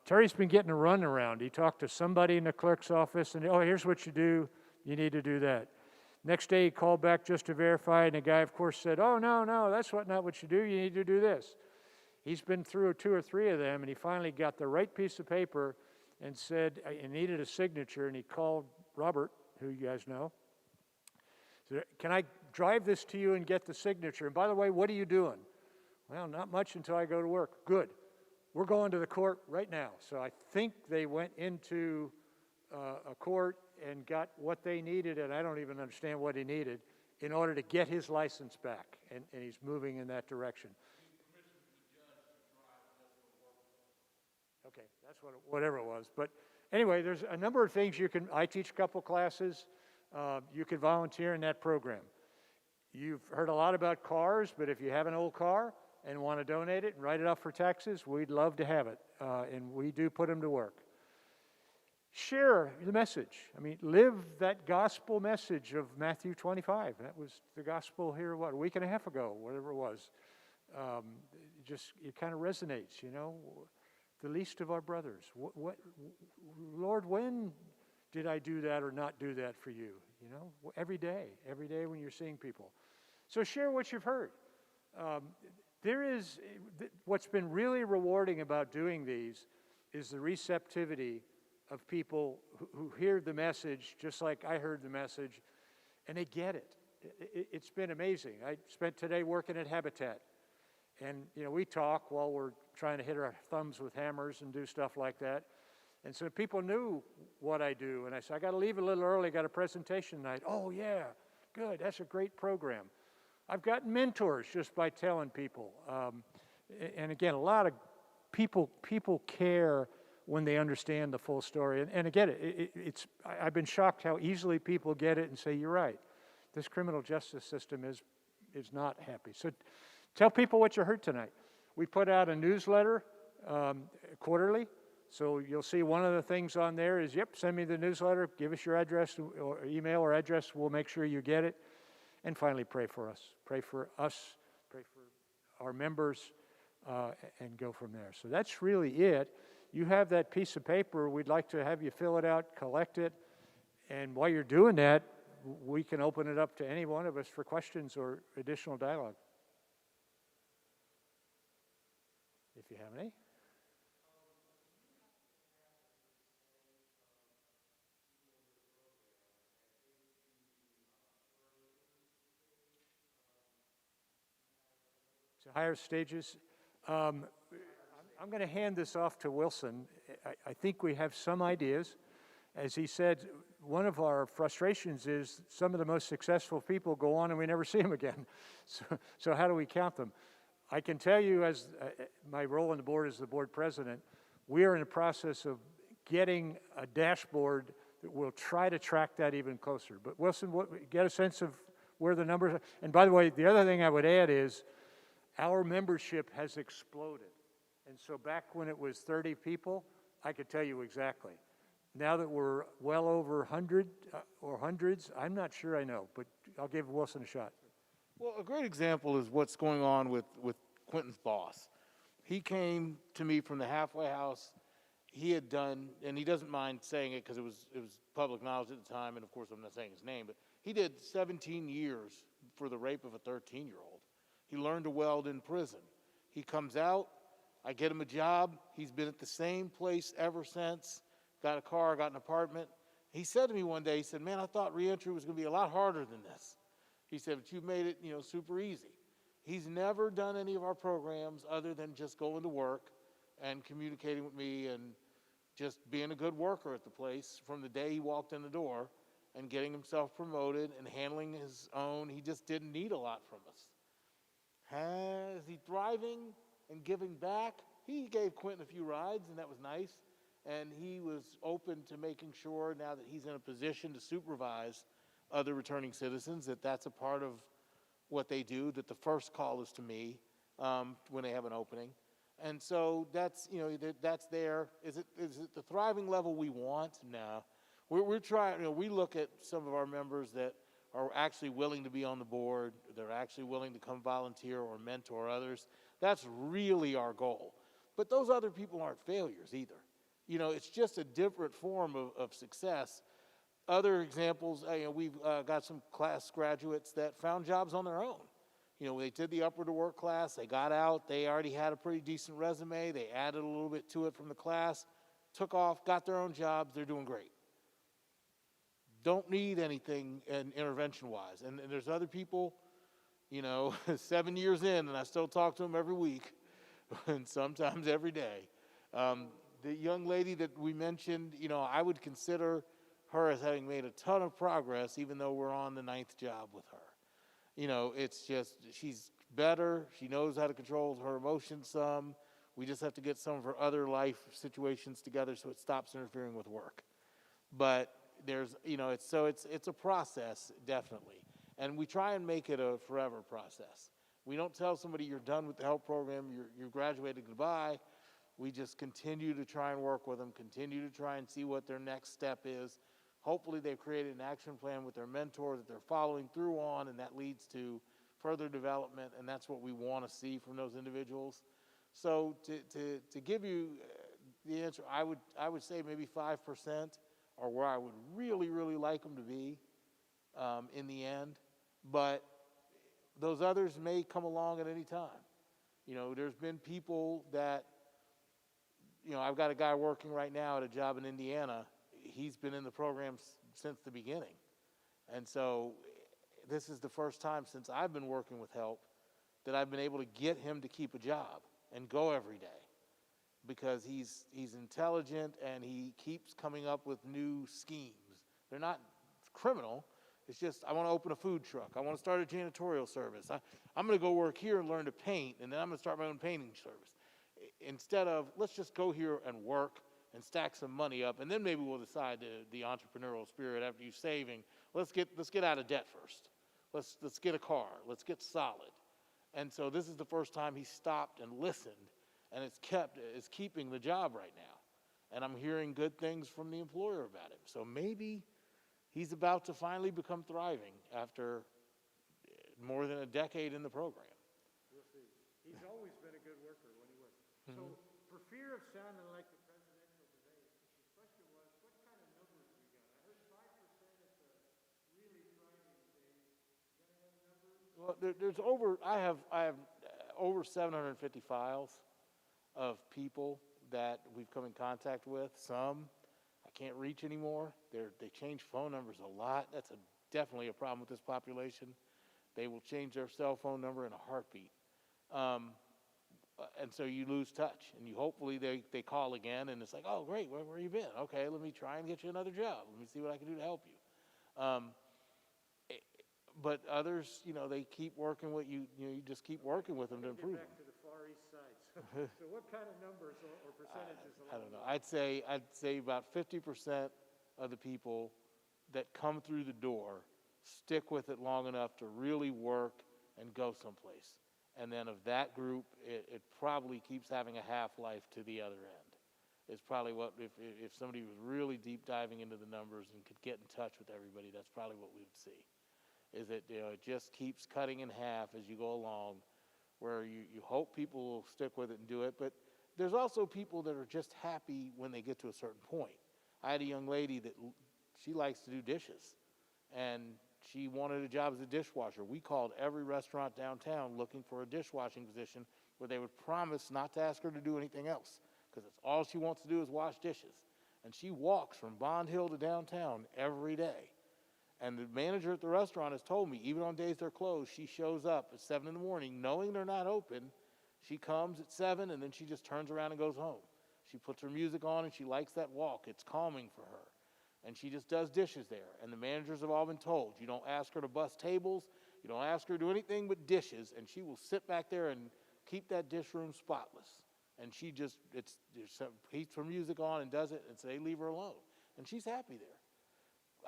Terry's been getting a run around. He talked to somebody in the clerk's office, and, here's what you do. You need to do that. Next day, he called back just to verify, and the guy, of course, said, no, that's not what you do. You need to do this. He's been through 2 or 3 of them, and he finally got the right piece of paper and said he needed a signature, and he called Robert, who you guys know. Said, can I drive this to you and get the signature? And by the way, what are you doing? Well, not much until I go to work. Good. We're going to the court right now. So I think they went into a court and got what they needed, and I don't even understand what he needed, in order to get his license back, and he's moving in that direction. Okay, that's whatever it was. But anyway, there's a number of things I teach a couple classes. You can volunteer in that program. You've heard a lot about cars, but if you have an old car and want to donate it and write it off for taxes, we'd love to have it, and we do put them to work. Share the message. I mean, live that gospel message of Matthew 25. That was the gospel here, a week and a half ago, whatever it was. It kind of resonates, the least of our brothers. Lord, when did I do that or not do that for you? Every day when you're seeing people. So share what you've heard. What's been really rewarding about doing these is the receptivity of people who hear the message just like I heard the message, and they get it. It's been amazing. I spent today working at Habitat, And, we talk while we're trying to hit our thumbs with hammers and do stuff like that. And so people knew what I do. And I said, I got to leave a little early. I got a presentation tonight. Oh, yeah, good. That's a great program. I've gotten mentors just by telling people. And again, a lot of people care when they understand the full story. And again, I've been shocked how easily people get it and say, you're right. This criminal justice system is not happy. So tell people what you heard tonight. We put out a newsletter quarterly. So you'll see one of the things on there is, send me the newsletter, give us your address or email or address, we'll make sure you get it. And finally, pray for us, pray for our members, and go from there. So that's really it. You have that piece of paper, we'd like to have you fill it out, collect it, and while you're doing that, we can open it up to any one of us for questions or additional dialogue. If you have any. To higher stages. I'm going to hand this off to Wilson. I think we have some ideas. As he said, one of our frustrations is some of the most successful people go on and we never see them again. So how do we count them? I can tell you, as my role on the board as the board president, we are in the process of getting a dashboard that will try to track that even closer. But Wilson, get a sense of where the numbers are. And by the way, the other thing I would add is our membership has exploded. And so back when it was 30 people, I could tell you exactly. Now that we're well over 100 or hundreds, I'm not sure I know, but I'll give Wilson a shot. Well, a great example is what's going on with Quentin's boss. He came to me from the halfway house. He had done, and he doesn't mind saying it because it was public knowledge at the time, and of course I'm not saying his name, but he did 17 years for the rape of a 13-year-old. He learned to weld in prison. He comes out, I get him a job. He's been at the same place ever since, got a car, got an apartment. He said to me one day, he said, man, I thought reentry was going to be a lot harder than this. He said, but you've made it, super easy. He's never done any of our programs other than just going to work and communicating with me and just being a good worker at the place from the day he walked in the door and getting himself promoted and handling his own. He just didn't need a lot from us. Is he thriving and giving back? He gave Quentin a few rides, and that was nice. And he was open to making sure now that he's in a position to supervise other returning citizens, that that's a part of what they do, that the first call is to me when they have an opening. And so that's, that's there. Is it the thriving level we want? No. We're trying, we look at some of our members that are actually willing to be on the board, they're actually willing to come volunteer or mentor others. That's really our goal. But those other people aren't failures either. It's just a different form of success. Other examples, we've got some class graduates that found jobs on their own. They did the Upward to Work class, they got out, they already had a pretty decent resume, they added a little bit to it from the class, took off, got their own jobs, they're doing great. Don't need anything intervention-wise. And there's other people, 7 years in, and I still talk to them every week, and sometimes every day. The young lady that we mentioned, I would consider her as having made a ton of progress, even though we're on the 9th job with her. It's just, she's better. She knows how to control her emotions some. We just have to get some of her other life situations together so it stops interfering with work. But there's, it's a process, definitely. And we try and make it a forever process. We don't tell somebody you're done with the help program, you're graduated, goodbye. We just continue to try and work with them, continue to try and see what their next step is. Hopefully they've created an action plan with their mentor that they're following through on, and that leads to further development, and that's what we want to see from those individuals. So to give you the answer, I would say maybe 5% are where I would really, really like them to be in the end. But those others may come along at any time. There's been people that, I've got a guy working right now at a job in Indiana. He's been in the program since the beginning. And so this is the first time since I've been working with help that I've been able to get him to keep a job and go every day, because he's intelligent and he keeps coming up with new schemes. They're not criminal. It's just, I want to open a food truck. I want to start a janitorial service. I'm going to go work here and learn to paint, and then I'm going to start my own painting service. Instead of, let's just go here and work and stack some money up, and then maybe we'll decide the entrepreneurial spirit after you're saving. Let's get out of debt first. Let's get a car. Let's get solid. And so this is the first time he stopped and listened, and is keeping the job right now. And I'm hearing good things from the employer about him. So maybe he's about to finally become thriving after more than a decade in the program. We'll see. He's always been a good worker when he was. So for fear of sounding like the presidential debate, his question was, what kind of numbers we got? I heard 5% at the really thriving stage. You got any other numbers? Well, I have over 750 files of people that we've come in contact with. Some I can't reach anymore. They change phone numbers a lot. That's definitely a problem with this population. They will change their cell phone number in a heartbeat. And so you lose touch, and hopefully they call again, and it's like, oh, great, where you been? Okay, let me try and get you another job. Let me see what I can do to help you. But others, they keep working with you. You just keep working with them to improve them. Back to the Far East Side. So what kind of numbers or percentages? I don't know. I'd say about 50% of the people that come through the door stick with it long enough to really work and go someplace. And then of that group, it probably keeps having a half-life to the other end. It's probably what, if somebody was really deep diving into the numbers and could get in touch with everybody, that's probably what we would see. Is that it just keeps cutting in half as you go along, where you hope people will stick with it and do it. But there's also people that are just happy when they get to a certain point. I had a young lady that she likes to do dishes, and she wanted a job as a dishwasher. We called every restaurant downtown looking for a dishwashing position where they would promise not to ask her to do anything else, because that's all she wants to do is wash dishes. And she walks from Bond Hill to downtown every day. And the manager at the restaurant has told me, even on days they're closed, she shows up at 7 in the morning, knowing they're not open. She comes at 7, and then she just turns around and goes home. She puts her music on, and she likes that walk. It's calming for her. And she just does dishes there. And the managers have all been told, you don't ask her to bus tables, you don't ask her to do anything but dishes, and she will sit back there and keep that dish room spotless. And she just keeps her music on and does it, and so they leave her alone. And she's happy there.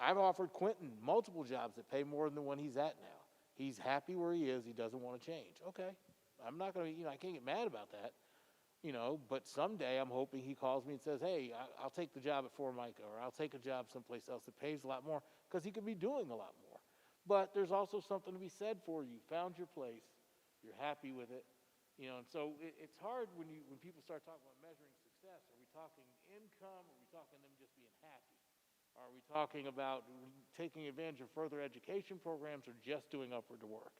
I've offered Quentin multiple jobs that pay more than the one he's at now. He's happy where he is. He doesn't want to change. Okay. I'm not going to, I can't get mad about that, but someday I'm hoping he calls me and says, hey, I'll take the job at Formica, or I'll take a job someplace else that pays a lot more, because he could be doing a lot more. But there's also something to be said for you. Found your place. You're happy with it. And so it's hard when people start talking about measuring success. Are we talking income? Are we talking them just being happy? Are we talking about taking advantage of further education programs, or just doing upward to work?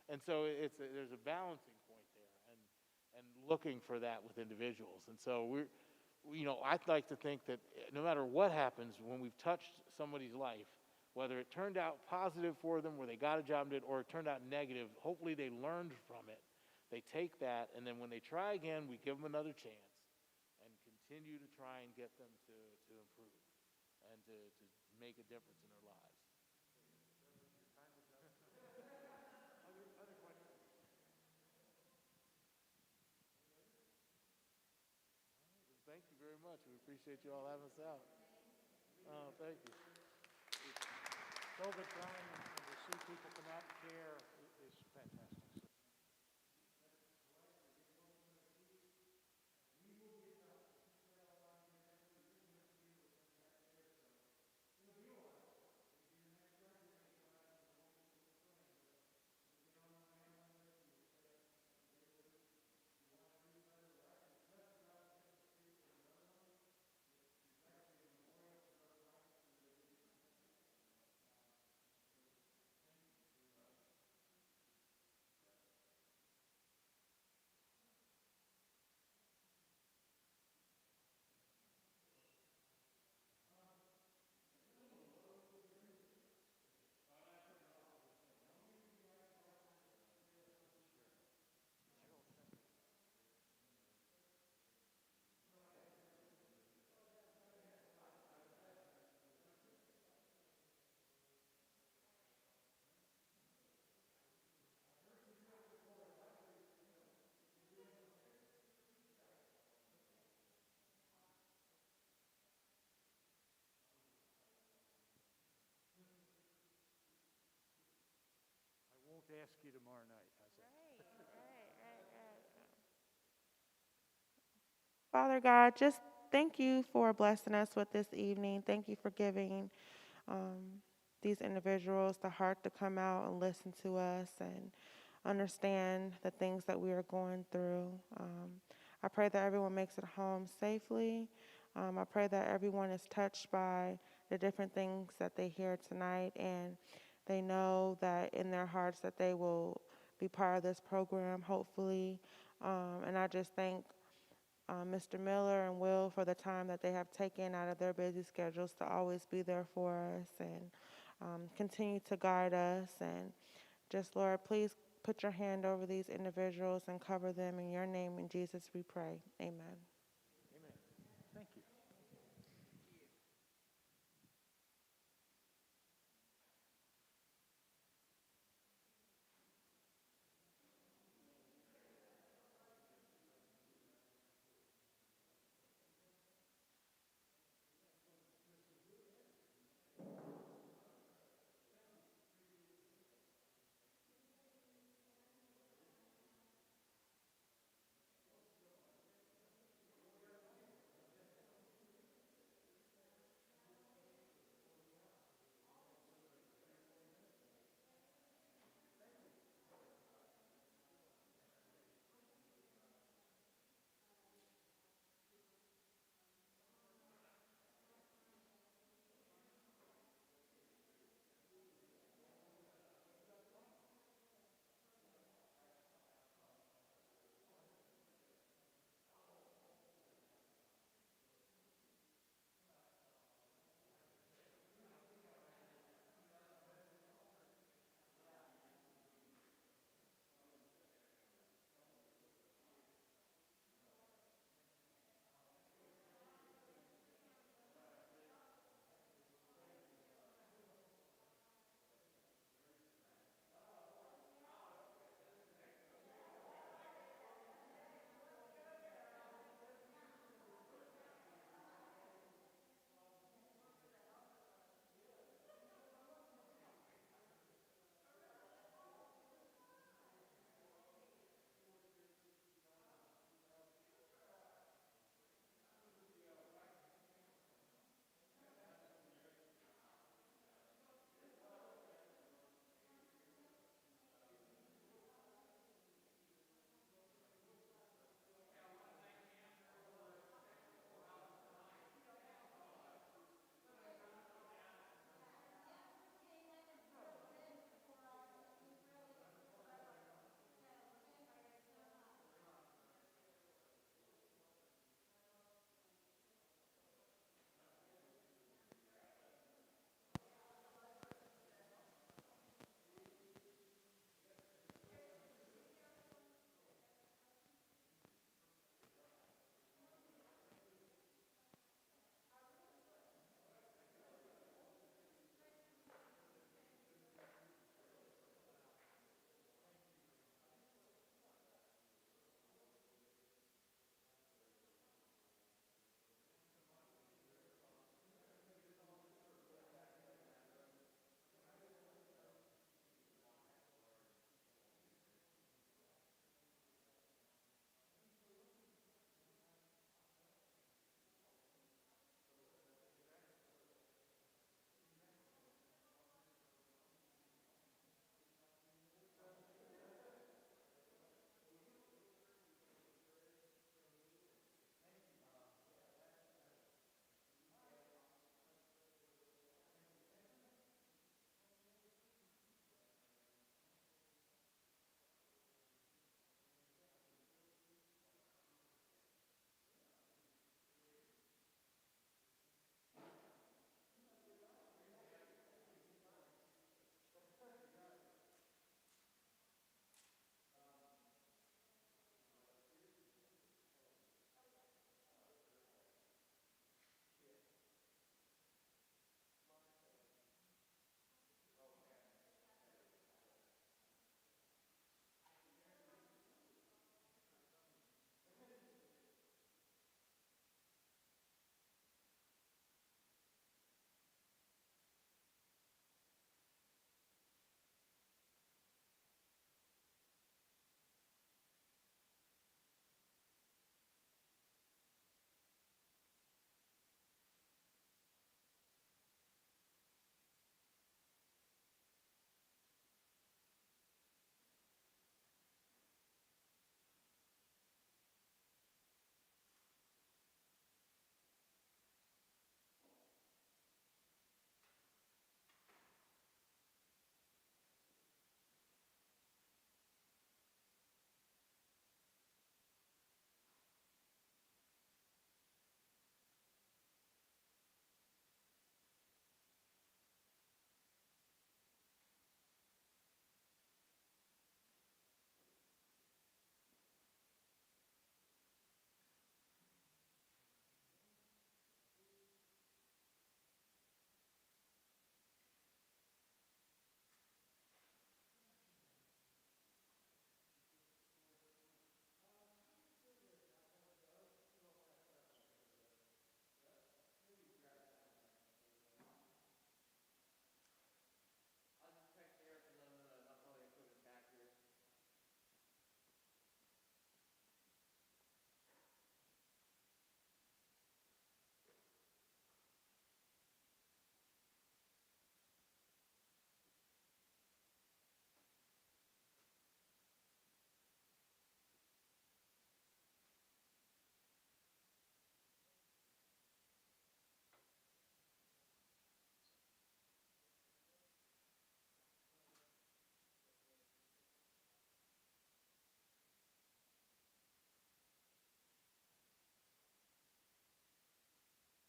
And so there's a balancing point there, and looking for that with individuals. And so I'd like to think that no matter what happens, when we've touched somebody's life, whether it turned out positive for them, where they got a job and did, or it turned out negative, hopefully they learned from it. They take that, and then when they try again, we give them another chance and continue to try and get them to improve and to make a difference in their lives. Thank you very much. We appreciate you all having us out. Oh, thank you. COVID time and to see people come out and care is fantastic. won't ask you tomorrow night. How's that? Father God, just thank you for blessing us with this evening. Thank you for giving these individuals the heart to come out and listen to us and understand the things that we are going through. I pray that everyone makes it home safely. I pray that everyone is touched by the different things that they hear tonight, and they know that in their hearts that they will be part of this program, hopefully. And I just thank Mr. Miller and Will for the time that they have taken out of their busy schedules to always be there for us and continue to guide us. And just, Lord, please put your hand over these individuals and cover them in your name. In Jesus we pray. Amen.